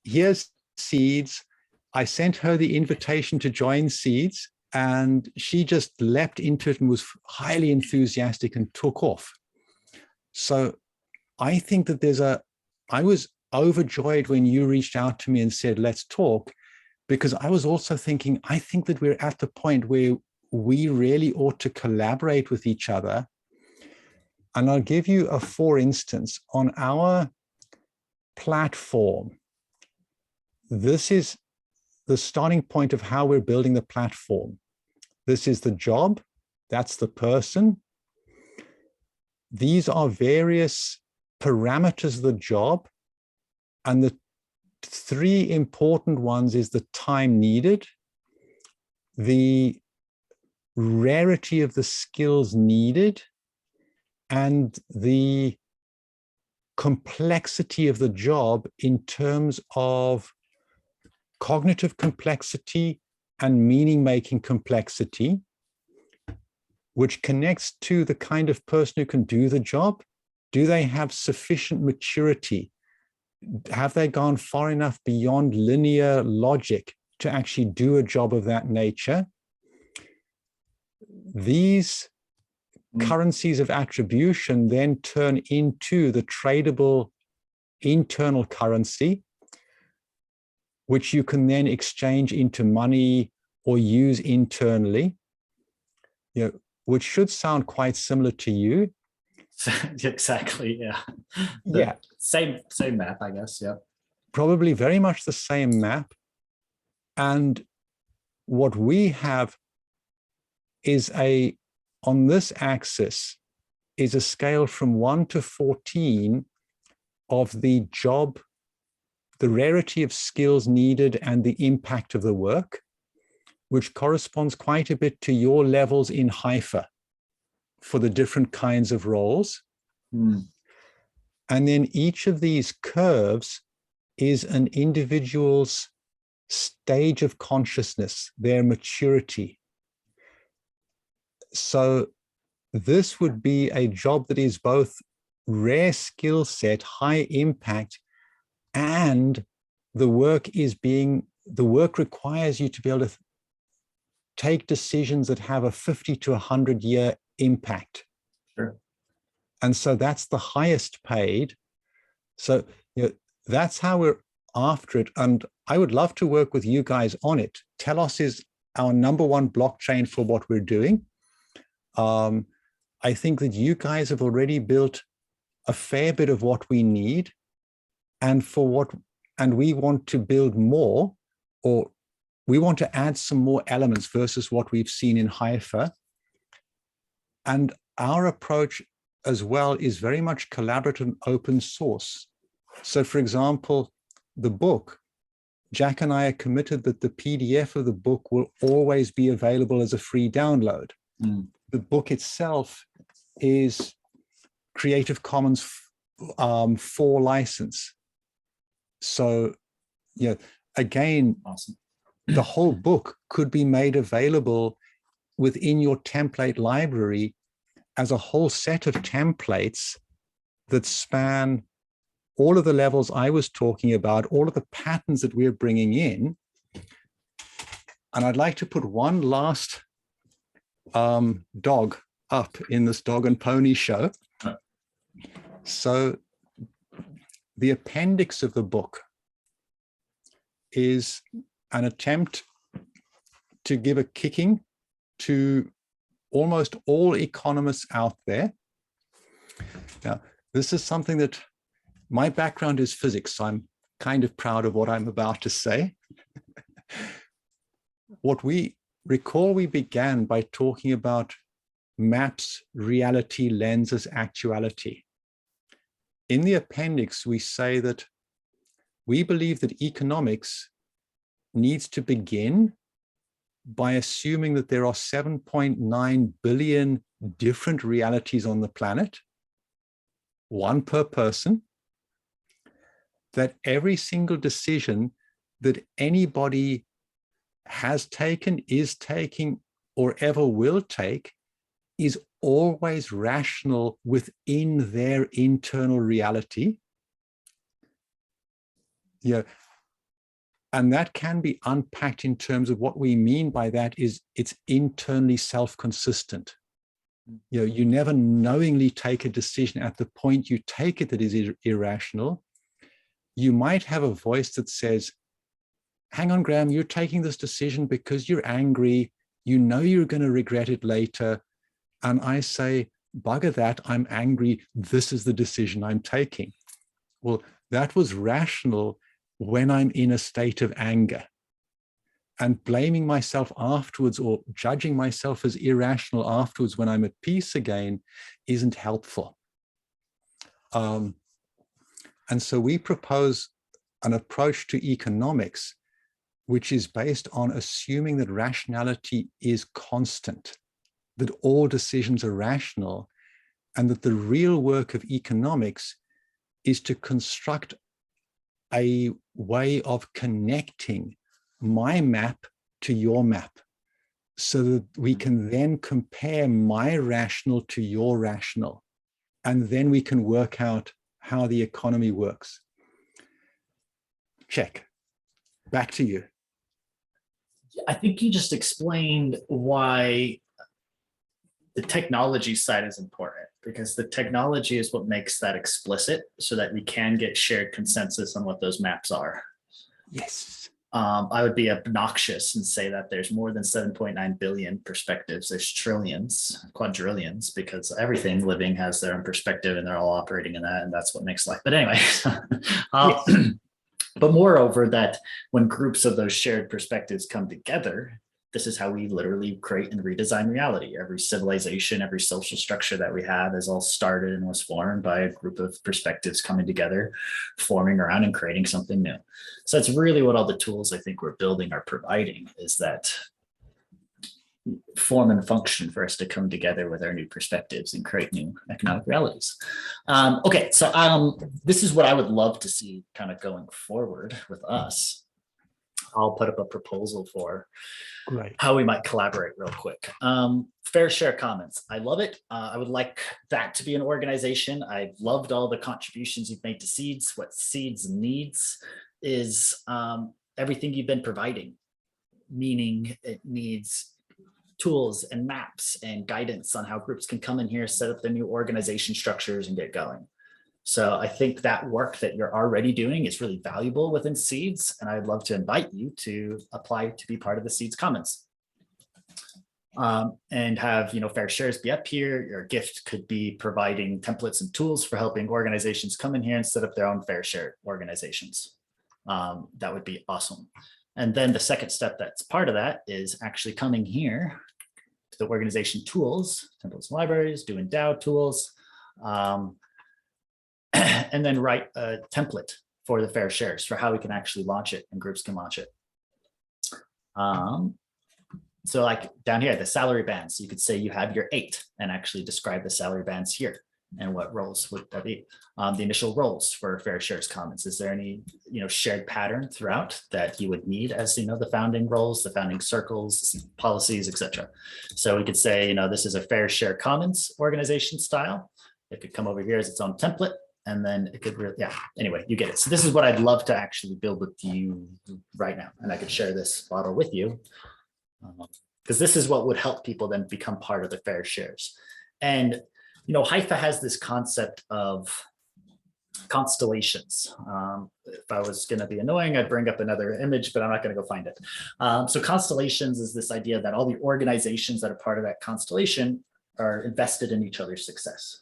here's SEEDS. I sent her the invitation to join SEEDS, and she just leapt into it and was highly enthusiastic and took off. So I think that I was overjoyed when you reached out to me and said, let's talk, because I was also thinking, I think that we're at the point where we really ought to collaborate with each other. And I'll give you a for instance. On our platform, this is the starting point of how we're building the platform. This is the job, that's the person. These are various parameters of the job, and the three important ones is the time needed, the rarity of the skills needed, and the complexity of the job in terms of cognitive complexity and meaning-making complexity. which connects to the kind of person who can do the job. Do they have sufficient maturity? Have they gone far enough beyond linear logic to actually do a job of that nature? These currencies of attribution then turn into the tradable internal currency, which you can then exchange into money or use internally, which should sound quite similar to you. Exactly, yeah. Yeah. Same map, I guess, yeah. Probably very much the same map. And what we have is on this axis is a scale from 1 to 14 of the job, the rarity of skills needed and the impact of the work, which corresponds quite a bit to your levels in Haifa for the different kinds of roles. And then each of these curves is an individual's stage of consciousness, their maturity. So this would be a job that is both rare skill set, high impact, and the work requires you to be able to take decisions that have a 50 to 100-year impact. Sure. And so that's the highest paid. So that's how we're after it. And I would love to work with you guys on it. Telos is our #1 blockchain for what we're doing. I think that you guys have already built a fair bit of what we need, and we want to build more, or we want to add some more elements versus what we've seen in Haifa. And our approach as well is very much collaborative and open source. So for example, the book, Jack and I are committed that the PDF of the book will always be available as a free download. The book itself is Creative Commons 4 license. So, again, awesome. The whole book could be made available within your template library as a whole set of templates that span all of the levels I was talking about, all of the patterns that we're bringing in. And I'd like to put one last dog up in this dog and pony show. So the appendix of the book is an attempt to give a kicking to almost all economists out there. Now, this is something that my background is physics, so I'm kind of proud of what I'm about to say. What we recall, we began by talking about maps, reality, lenses, actuality. In the appendix, we say that we believe that economics needs to begin by assuming that there are 7.9 billion different realities on the planet, one per person, that every single decision that anybody has taken, is taking, or ever will take is always rational within their internal reality. And that can be unpacked in terms of what we mean by that is it's internally self-consistent. You never knowingly take a decision at the point you take it that is irrational. You might have a voice that says, hang on, Graham, you're taking this decision because you're angry. You know you're going to regret it later. And I say, bugger that, I'm angry. This is the decision I'm taking. Well, that was rational when I'm in a state of anger. And blaming myself afterwards or judging myself as irrational afterwards when I'm at peace again isn't helpful. And so we propose an approach to economics which is based on assuming that rationality is constant, that all decisions are rational, and that the real work of economics is to construct a way of connecting my map to your map. so that we can then compare my rational to your rational, and then we can work out how the economy works. Check. Back to you. I think you just explained why the technology side is important, because the technology is what makes that explicit so that we can get shared consensus on what those maps are. Yes. I would be obnoxious and say that there's more than 7.9 billion perspectives. There's trillions, quadrillions, because everything living has their own perspective and they're all operating in that. And that's what makes life. But anyway, Yes. but moreover, that when groups of those shared perspectives come together, this is how we literally create and redesign reality. Every civilization, every social structure that we have is all started and was formed by a group of perspectives coming together, forming around and creating something new. So that's really what all the tools I think we're building are providing, is that form and function for us to come together with our new perspectives and create new economic realities. Okay, so this is what I would love to see kind of going forward with us. I'll put up a proposal for how we might collaborate real quick. Fair share commons. I love it. I would like that to be an organization. I've loved all the contributions you've made to SEEDS. What SEEDS needs is everything you've been providing, meaning it needs tools and maps and guidance on how groups can come in here, set up their new organization structures and get going. So I think that work that you're already doing is really valuable within SEEDS, and I'd love to invite you to apply to be part of the SEEDS Commons. And have, fair shares be up here. Your gift could be providing templates and tools for helping organizations come in here and set up their own fair share organizations. That would be awesome. And then the second step that's part of that is actually coming here to the organization tools, templates and libraries, do endow tools, and then write a template for the fair shares for how we can actually launch it and groups can launch it. So like down here, the salary bands, you could say you have your 8 and actually describe the salary bands here. And what roles would that be? The initial roles for fair shares commons. Is there any, shared pattern throughout that you would need as, the founding roles, the founding circles, policies, etc. So we could say, this is a fair share commons organization style. It could come over here as its own template. And then it could really, anyway, you get it. So this is what I'd love to actually build with you right now. And I could share this model with you because this is what would help people then become part of the fair shares. And, Haifa has this concept of constellations. If I was going to be annoying, I'd bring up another image, but I'm not going to go find it. So constellations is this idea that all the organizations that are part of that constellation are invested in each other's success.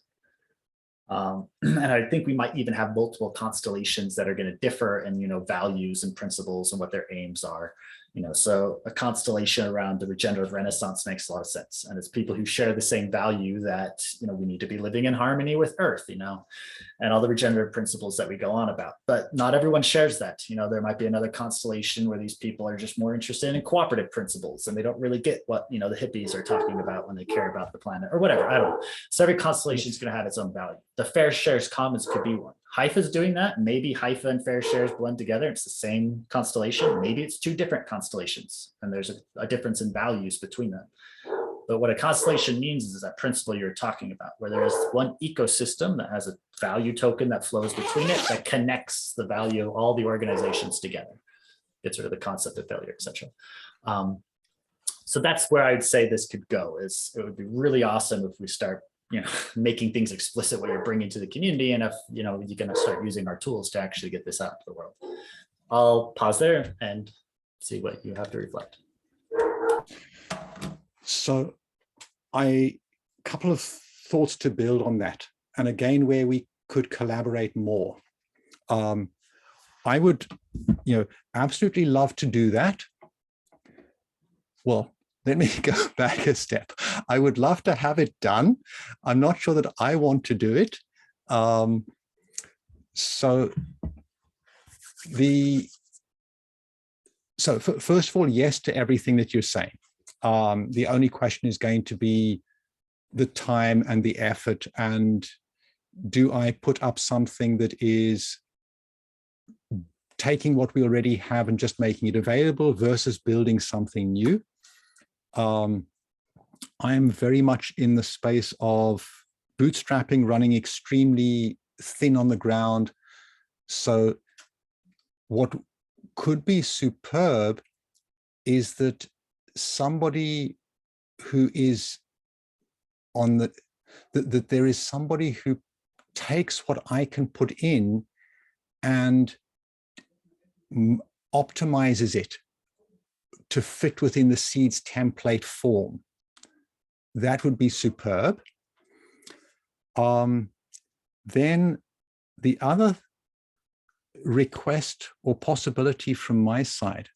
And I think we might even have multiple constellations that are going to differ in, values and principles and what their aims are. So a constellation around the regenerative renaissance makes a lot of sense. And it's people who share the same value that, we need to be living in harmony with Earth, and all the regenerative principles that we go on about. But not everyone shares that. There might be another constellation where these people are just more interested in cooperative principles and they don't really get what, the hippies are talking about when they care about the planet or whatever. I don't know. So every constellation is going to have its own value. The fair shares commons could be one. Haifa's doing that. Maybe Haifa and fair shares blend together. It's the same constellation. Maybe it's 2 different constellations and there's a difference in values between them. But what a constellation means is that principle you're talking about, where there is one ecosystem that has a value token that flows between it that connects the value of all the organizations together. Gets rid of the concept of failure, etc. So that's where I'd say this could go. Is it would be really awesome if we start making things explicit what you're bringing to the community. And if, you're going to start using our tools to actually get this out to the world. I'll pause there and see what you have to reflect. So a couple of thoughts to build on that. And again, where we could collaborate more. I would, absolutely love to do that. Well, let me go back a step. I would love to have it done. I'm not sure that I want to do it. So first of all, yes to everything that you're saying. The only question is going to be the time and the effort. And do I put up something that is taking what we already have and just making it available versus building something new? I'm very much in the space of bootstrapping, running extremely thin on the ground. So what could be superb is that somebody who is on that there is somebody who takes what I can put in and optimizes it to fit within the SEEDS template form. That would be superb. Then the other request or possibility from my side,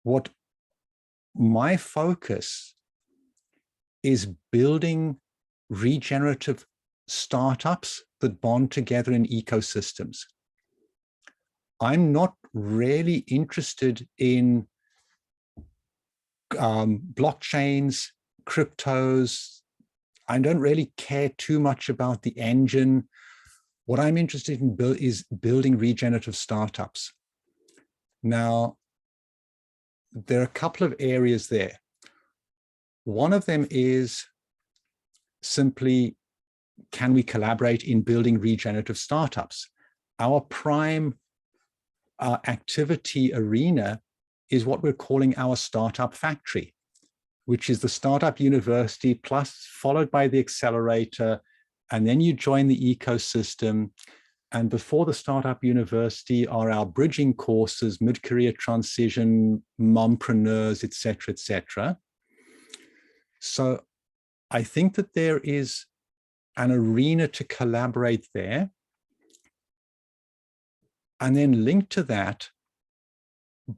what my focus is building regenerative startups that bond together in ecosystems. I'm not really interested in blockchains, cryptos. I don't really care too much about the engine. What I'm interested in is building regenerative startups. Now, there are a couple of areas there. One of them is simply, can we collaborate in building regenerative startups? Our prime activity arena is what we're calling our startup factory, which is the startup university plus followed by the accelerator. And then you join the ecosystem. And before the startup university are our bridging courses, mid-career transition, mompreneurs, et cetera, et cetera. So I think that there is an arena to collaborate there. And then linked to that,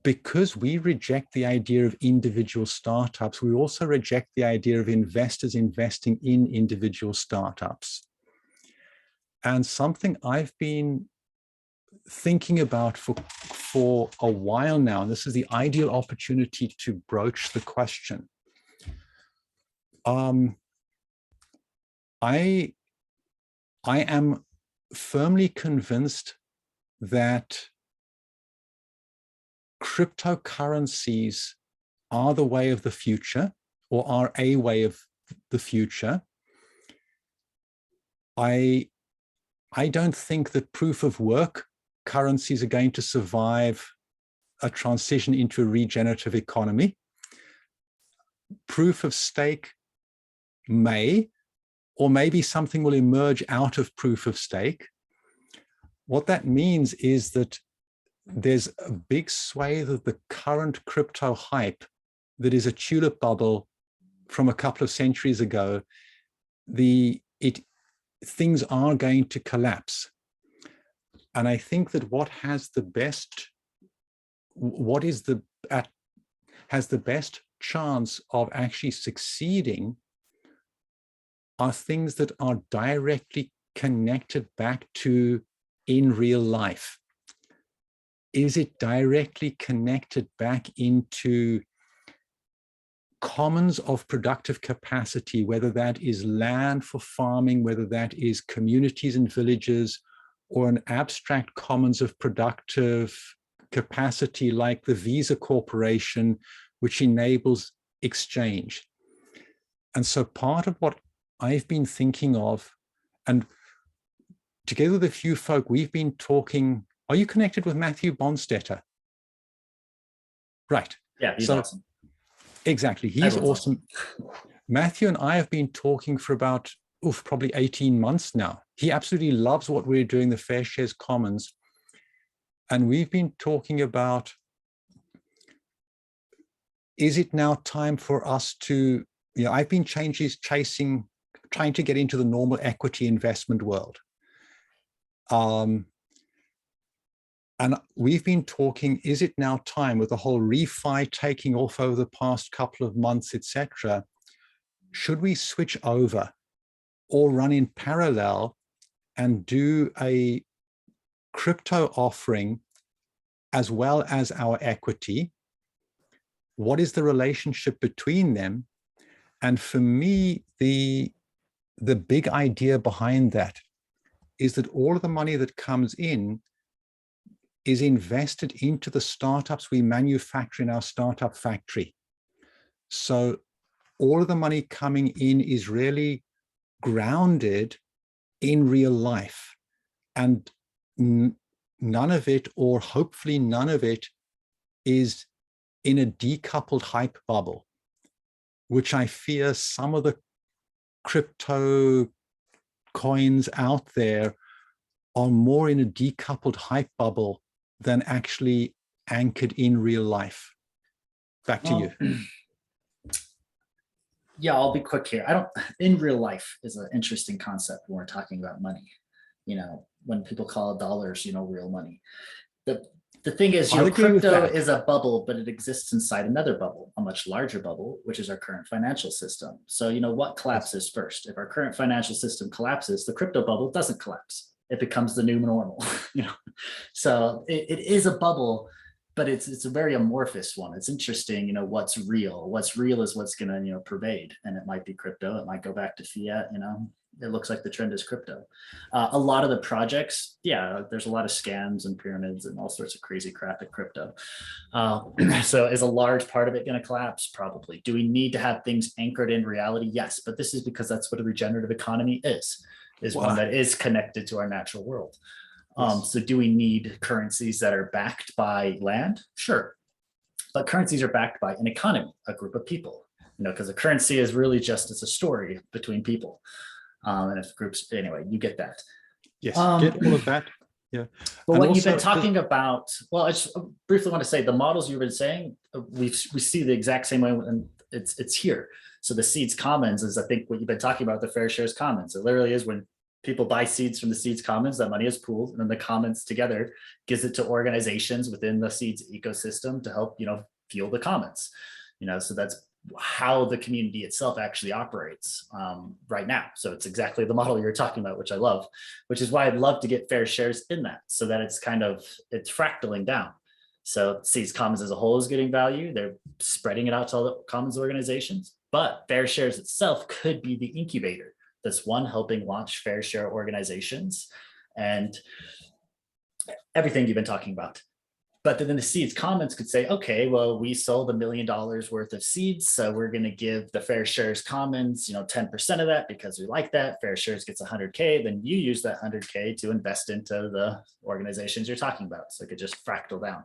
because we reject the idea of individual startups, we also reject the idea of investors investing in individual startups. And something I've been thinking about for a while now, and this is the ideal opportunity to broach the question. I am firmly convinced that cryptocurrencies are the way of the future, or are a way of the future. I don't think that proof of work currencies are going to survive a transition into a regenerative economy. Proof of stake may, or maybe something will emerge out of proof of stake. What that means is that there's a big swathe of the current crypto hype that is a tulip bubble from a couple of centuries ago. Things are going to collapse. And I think that has the best chance of actually succeeding are things that are directly connected back to in real life. Is it directly connected back into commons of productive capacity, whether that is land for farming, whether that is communities and villages, or an abstract commons of productive capacity like the Visa Corporation, which enables exchange. And so part of what I've been thinking of, and together with a few folk, we've been talking. Are you connected with Matthew Bonstetter? Right. Yeah, he's awesome. Exactly. He's awesome. Matthew and I have been talking for about probably 18 months now. He absolutely loves what we're doing, the Fair Shares Commons. And we've been talking about, is it now time for us to, I've been trying to get into the normal equity investment world. And we've been talking, is it now time, with the whole refi taking off over the past couple of months, etc., should we switch over or run in parallel and do a crypto offering as well as our equity? What is the relationship between them? And for me, the big idea behind that is that all of the money that comes in is invested into the startups we manufacture in our startup factory. So all of the money coming in is really grounded in real life, and none of it, or hopefully none of it, is in a decoupled hype bubble, which I fear some of the crypto coins out there are more in a decoupled hype bubble than actually anchored in real life. Back to you. Yeah, I'll be quick here. In real life is an interesting concept when we're talking about money. When people call dollars, real money. The thing is, crypto is a bubble, but it exists inside another bubble, a much larger bubble, which is our current financial system. So, what collapses first? If our current financial system collapses, the crypto bubble doesn't collapse. It becomes the new normal. So it is a bubble, but it's a very amorphous one. It's interesting, what's real. What's real is what's going to, pervade, and it might be crypto. It might go back to fiat. It looks like the trend is crypto. A lot of the projects, there's a lot of scams and pyramids and all sorts of crazy crap at crypto. So is a large part of it going to collapse? Probably. Do we need to have things anchored in reality? Yes, but this is because that's what a regenerative economy is one that is connected to our natural world. So do we need currencies that are backed by land? Sure. But currencies are backed by an economy, a group of people, because a currency is really it's a story between people. And if groups, anyway, you get that. Yes, get all of that. Yeah. But and what you've been talking about, well, I just briefly want to say the models you've been saying, we see the exact same way, and it's here. So the SEEDS Commons is, I think, what you've been talking about, the Fair Shares Commons. It literally is when people buy seeds from the SEEDS Commons, that money is pooled, and then the commons together gives it to organizations within the SEEDS ecosystem to help, fuel the commons. So that's how the community itself actually operates right now. So it's exactly the model you're talking about, which I love, which is why I'd love to get fair shares in that, so that it's it's fractaling down. So SEEDS Commons as a whole is getting value. They're spreading it out to all the commons organizations, but fair shares itself could be the incubator that's helping launch fair share organizations and everything you've been talking about. But then the SEEDS Commons could say, okay, well, we sold $1 million worth of seeds, so we're going to give the Fair Shares Commons, 10% of that because we like that. Fair Shares gets 100K, then you use that 100K to invest into the organizations you're talking about. So it could just fractal down.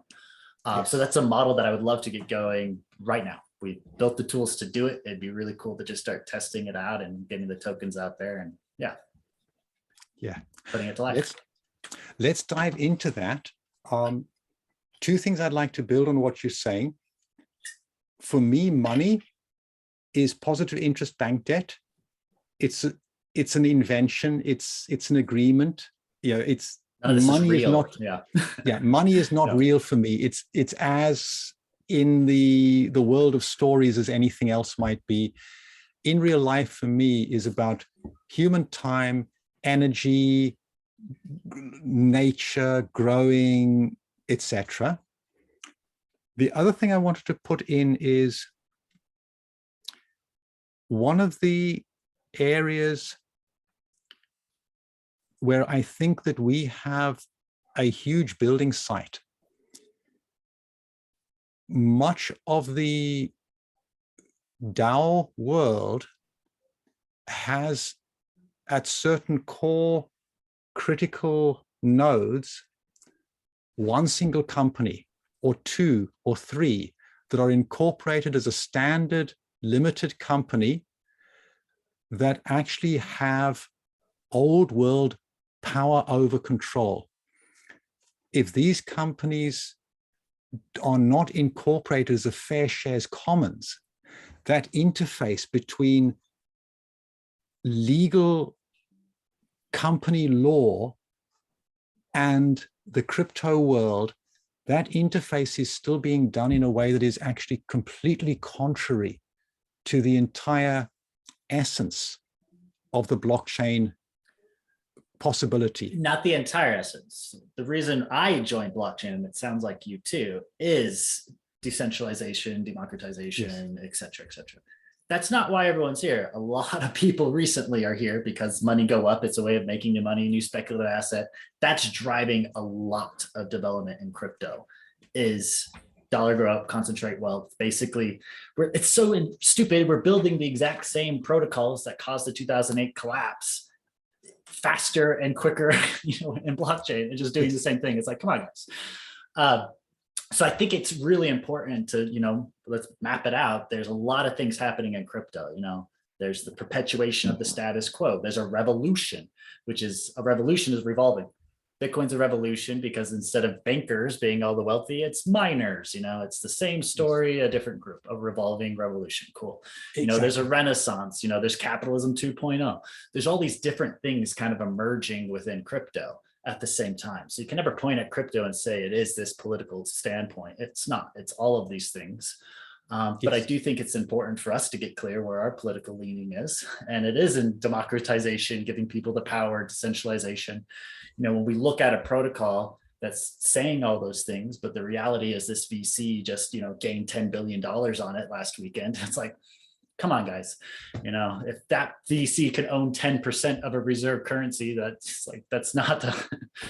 So that's a model that I would love to get going right now. We built the tools to do it. It'd be really cool to just start testing it out and getting the tokens out there, and putting it to life. Let's dive into that. Two things I'd like to build on what you're saying. For me, money is positive interest bank debt. It's an invention. It's an agreement. Money is not. Money is not real for me. It's as in the world of stories as anything else might be. In real life, for me, is about human time, energy, nature, growing, etc. The other thing I wanted to put in is one of the areas where I think that we have a huge building site. Much of the DAO world has, at certain core critical nodes, one single company or two or three that are incorporated as a standard limited company that actually have old world power over control. If these companies are not incorporated as a fair shares commons, that interface between legal company law and the crypto world, that interface is still being done in a way that is actually completely contrary to the entire essence of the blockchain possibility. Not the entire essence. The reason I joined blockchain, and it sounds like you too, is decentralization, democratization, et cetera, et cetera. That's not why everyone's here. A lot of people recently are here because money go up. It's a way of making new money, new speculative asset. That's driving a lot of development in crypto, is dollar grow up, concentrate wealth. Basically, it's so stupid. We're building the exact same protocols that caused the 2008 collapse faster and quicker, in blockchain, and just doing the same thing. It's like, come on, guys. So I think it's really important to, let's map it out. There's a lot of things happening in crypto. There's the perpetuation of the status quo. There's a revolution, which is revolving. Bitcoin's a revolution because instead of bankers being all the wealthy, it's miners. It's the same story, a different group, a revolving revolution. Cool. Exactly. There's a renaissance. There's capitalism 2.0. There's all these different things kind of emerging within crypto at the same time. So you can never point at crypto and say it is this political standpoint. It's not. It's all of these things. But I do think it's important for us to get clear where our political leaning is. And it is in democratization, giving people the power, decentralization. When we look at a protocol that's saying all those things, but the reality is this VC just, gained $10 billion on it last weekend. It's like, come on, guys. If that VC can own 10% of a reserve currency, that's not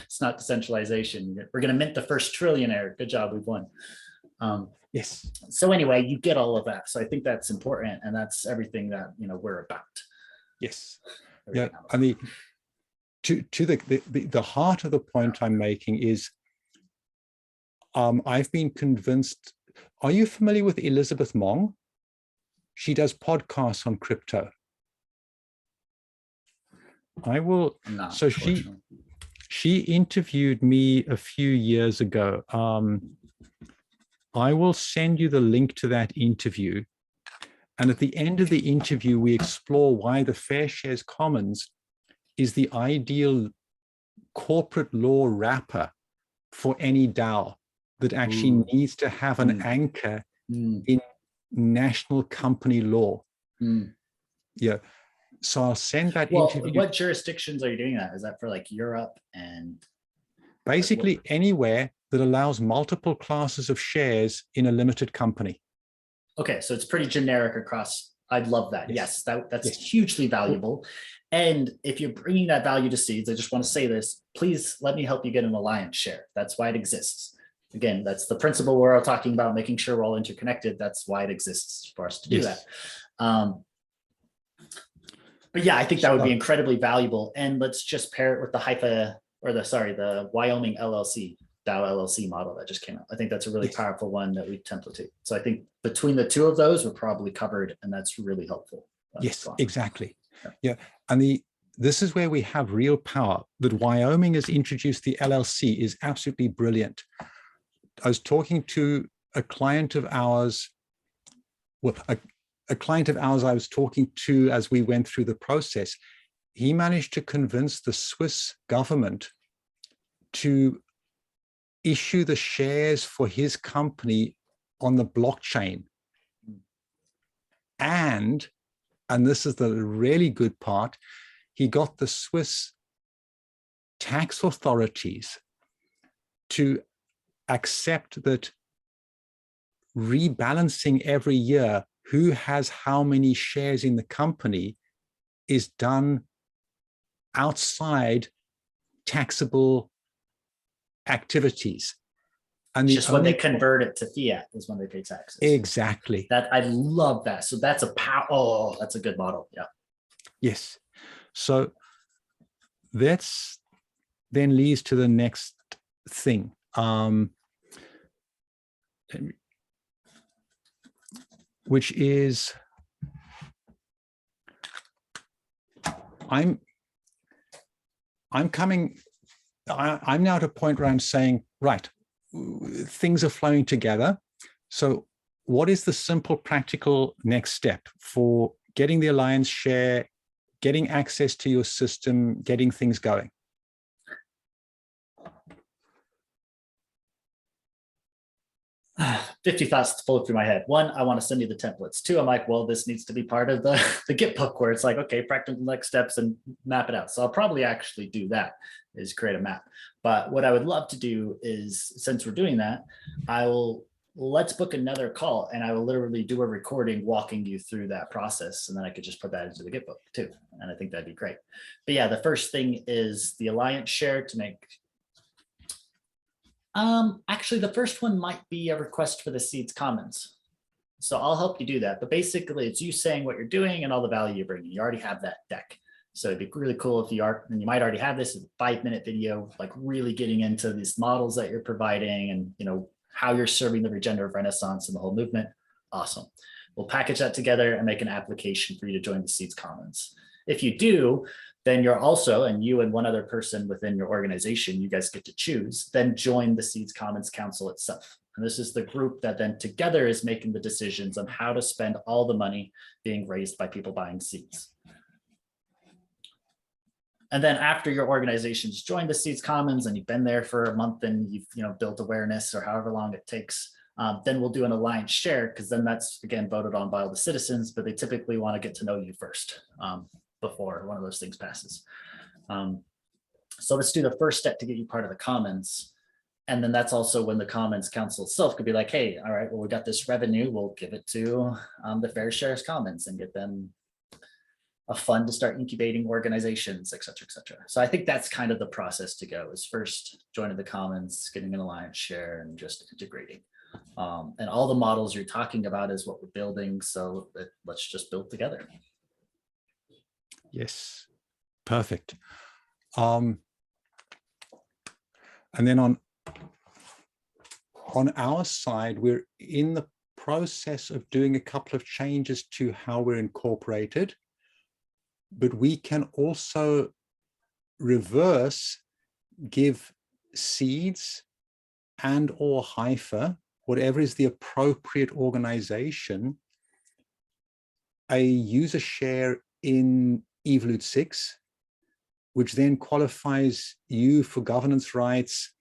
it's not decentralization. We're going to mint the first trillionaire. Good job. We've won. Yes. So anyway, you get all of that. So I think that's important. And that's everything that, we're about. Yes. Yeah. I mean, to the heart of the point I'm making is, I've been convinced. Are you familiar with Elizabeth Mong? She does podcasts on crypto. I will. No, so she interviewed me a few years ago. I will send you the link to that interview. And at the end of the interview, we explore why the Fair Shares Commons is the ideal corporate law wrapper for any DAO that actually needs to have an anchor in national company law. Yeah. So I'll send that interview. What jurisdictions are you doing that? Is that for like Europe and? Basically anywhere that allows multiple classes of shares in a limited company. Okay, so it's pretty generic across. I'd love that. Yes, that's hugely valuable. And if you're bringing that value to Seeds, I just want to say this, please let me help you get an alliance share. That's why it exists. Again, that's the principle we're all talking about, making sure we're all interconnected. That's why it exists for us to do that. But yeah, I think that would be incredibly valuable. And let's just pair it with the Haifa, or the Wyoming LLC, DAO LLC model that just came out. I think that's a really powerful one that we template to. So I think between the two of those, we're probably covered, and that's really helpful. Yes, exactly. Yeah. And this is where we have real power. That Wyoming has introduced the LLC is absolutely brilliant. I was talking to a client of ours, a client of ours I was talking to as we went through the process. He managed to convince the Swiss government to issue the shares for his company on the blockchain. And this is the really good part, he got the Swiss tax authorities to accept that rebalancing every year who has how many shares in the company is done outside taxable activities. And just when they convert it to fiat is when they pay taxes. Exactly. That I love that. So that's that's a good model. Yeah. Yes. So that's then leads to the next thing. Which is I'm now at a point where I'm saying, right, things are flowing together. So what is the simple, practical next step for getting the alliance share, getting access to your system, getting things going? — 50 thoughts flow through my head. One, I want to send you the templates. Two, I'm like, well, this needs to be part of the Git book where it's like, okay, practical next steps and map it out. So I'll probably actually do that, is create a map. But what I would love to do is, since we're doing that, let's book another call and I will literally do a recording walking you through that process. And then I could just put that into the Git book too. And I think that'd be great. But yeah, the first thing is the alliance share to make Actually, the first one might be a request for the SEEDS Commons. So I'll help you do that. But basically, it's you saying what you're doing and all the value you're bringing. You already have that deck. So it'd be really cool if you are, and you might already have this, 5-minute video, like really getting into these models that you're providing and, you know, how you're serving the regenerative renaissance and the whole movement. Awesome. We'll package that together and make an application for you to join the SEEDS Commons. If you do, then you're also, and you and one other person within your organization, you guys get to choose, then join the SEEDS Commons Council itself. And this is the group that then together is making the decisions on how to spend all the money being raised by people buying seeds. And then after your organization's joined the SEEDS Commons and you've been there for a month and you've built awareness or however long it takes, then we'll do an alliance share, because then that's, again, voted on by all the citizens, but they typically want to get to know you first before one of those things passes. So let's do the first step to get you part of the Commons. And then that's also when the Commons Council itself could be like, hey, all right, well, we got this revenue, we'll give it to the Fair Shares Commons and get them a fund to start incubating organizations, et cetera, et cetera. So I think that's kind of the process to go, is first joining the Commons, getting an alliance share, and just integrating. And all the models you're talking about is what we're building. So let's just build together. Yes, perfect. And then on our side, we're in the process of doing a couple of changes to how we're incorporated, but we can also reverse give SEEDS and or HIFA, whatever is the appropriate organization, a user share in Evolutesix, which then qualifies you for governance rights,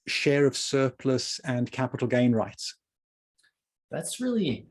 share of surplus, and capital gain rights. That's really,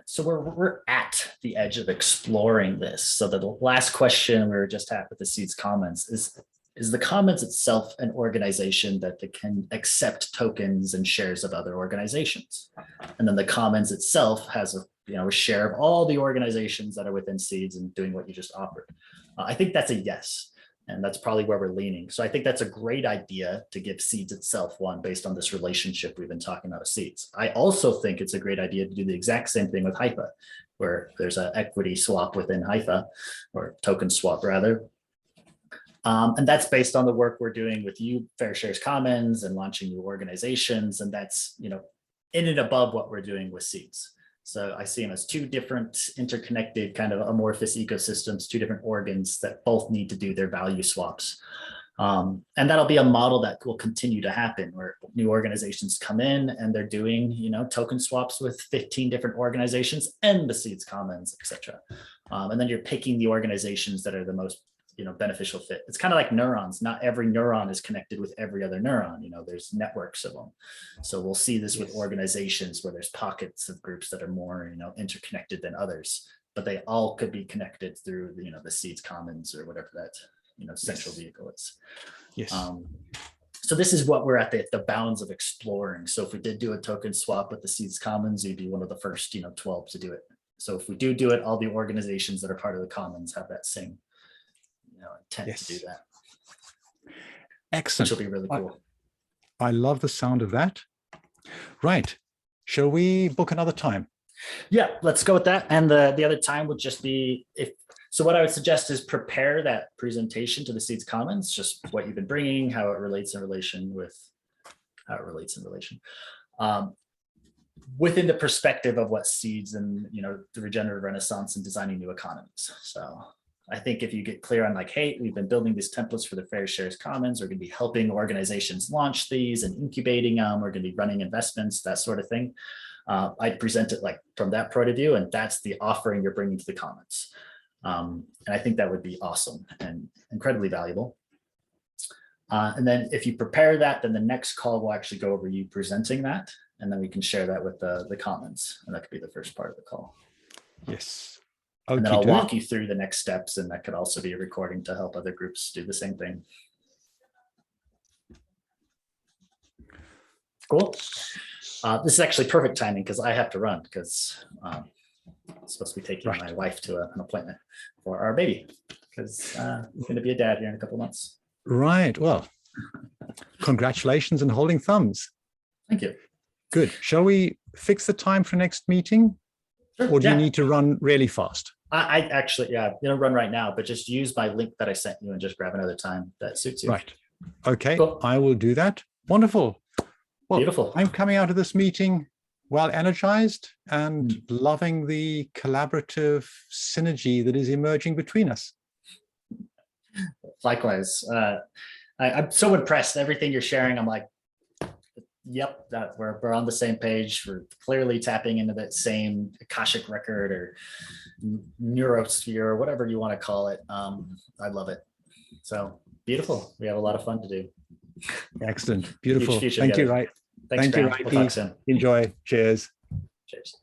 so we're at the edge of exploring this. So the last question we were just at with the SEEDS Commons is the Commons itself an organization that can accept tokens and shares of other organizations? And then the Commons itself has a share of all the organizations that are within SEEDS and doing what you just offered. I think that's a yes. And that's probably where we're leaning. So I think that's a great idea to give SEEDS itself one based on this relationship we've been talking about with SEEDS. I also think it's a great idea to do the exact same thing with HIFA, where there's an equity swap within HIFA, or token swap rather. And that's based on the work we're doing with you, Fair Shares Commons, and launching new organizations. And that's, in and above what we're doing with SEEDS. So I see them as two different interconnected kind of amorphous ecosystems, two different organs that both need to do their value swaps. And that'll be a model that will continue to happen, where new organizations come in and they're doing, token swaps with 15 different organizations and the SEEDS Commons, et cetera. And then you're picking the organizations that are the most beneficial fit. It's kind of like neurons. Not every neuron is connected with every other neuron. There's networks of them. So we'll see this with organizations where there's pockets of groups that are more, interconnected than others, but they all could be connected through, the SEEDS Commons or whatever that, central vehicle is. Yes. So this is what we're at the bounds of exploring. So if we did do a token swap with the SEEDS Commons, you'd be one of the first, 12 to do it. So if we do it, all the organizations that are part of the Commons have that same intent to do that. Excellent. Which will be really cool. I love the sound of that. Right. Shall we book another time? Yeah, let's go with that. And the other time would just be so what I would suggest is prepare that presentation to the SEEDS Commons, just what you've been bringing, how it relates in relation within the perspective of what SEEDS and the regenerative renaissance and designing new economies. So I think if you get clear on like, hey, we've been building these templates for the Fair Shares Commons, we're going to be helping organizations launch these and incubating them, we're going to be running investments, that sort of thing. I'd present it like from that point of view, and that's the offering you're bringing to the Commons. And I think that would be awesome and incredibly valuable. And then if you prepare that, then the next call will actually go over you presenting that, and then we can share that with the Commons, and that could be the first part of the call. Yes. And then I'll walk you through the next steps, and that could also be a recording to help other groups do the same thing. Cool. This is actually perfect timing because I have to run because I'm supposed to be taking my wife to an appointment for our baby because he's going to be a dad here in a couple of months. Right. Well, congratulations and holding thumbs. Thank you. Good. Shall we fix the time for next meeting? Sure, Or do you yeah. need to run really fast? I actually, yeah, run right now, but just use my link that I sent you and just grab another time that suits you. Right. Okay, Cool. I will do that. Wonderful. Well, Beautiful. I'm coming out of this meeting well energized and loving the collaborative synergy that is emerging between us. Likewise. I'm so impressed. Everything you're sharing, I'm like, yep, that we're on the same page. We're clearly tapping into that same Akashic record or neurosphere or whatever you want to call it. I love it. So beautiful. We have a lot of fun to do. Excellent. Beautiful. Future Thank you, together. Right. Thanks, Thank you, Graham. Right. We'll talk soon. Enjoy. Cheers. Cheers.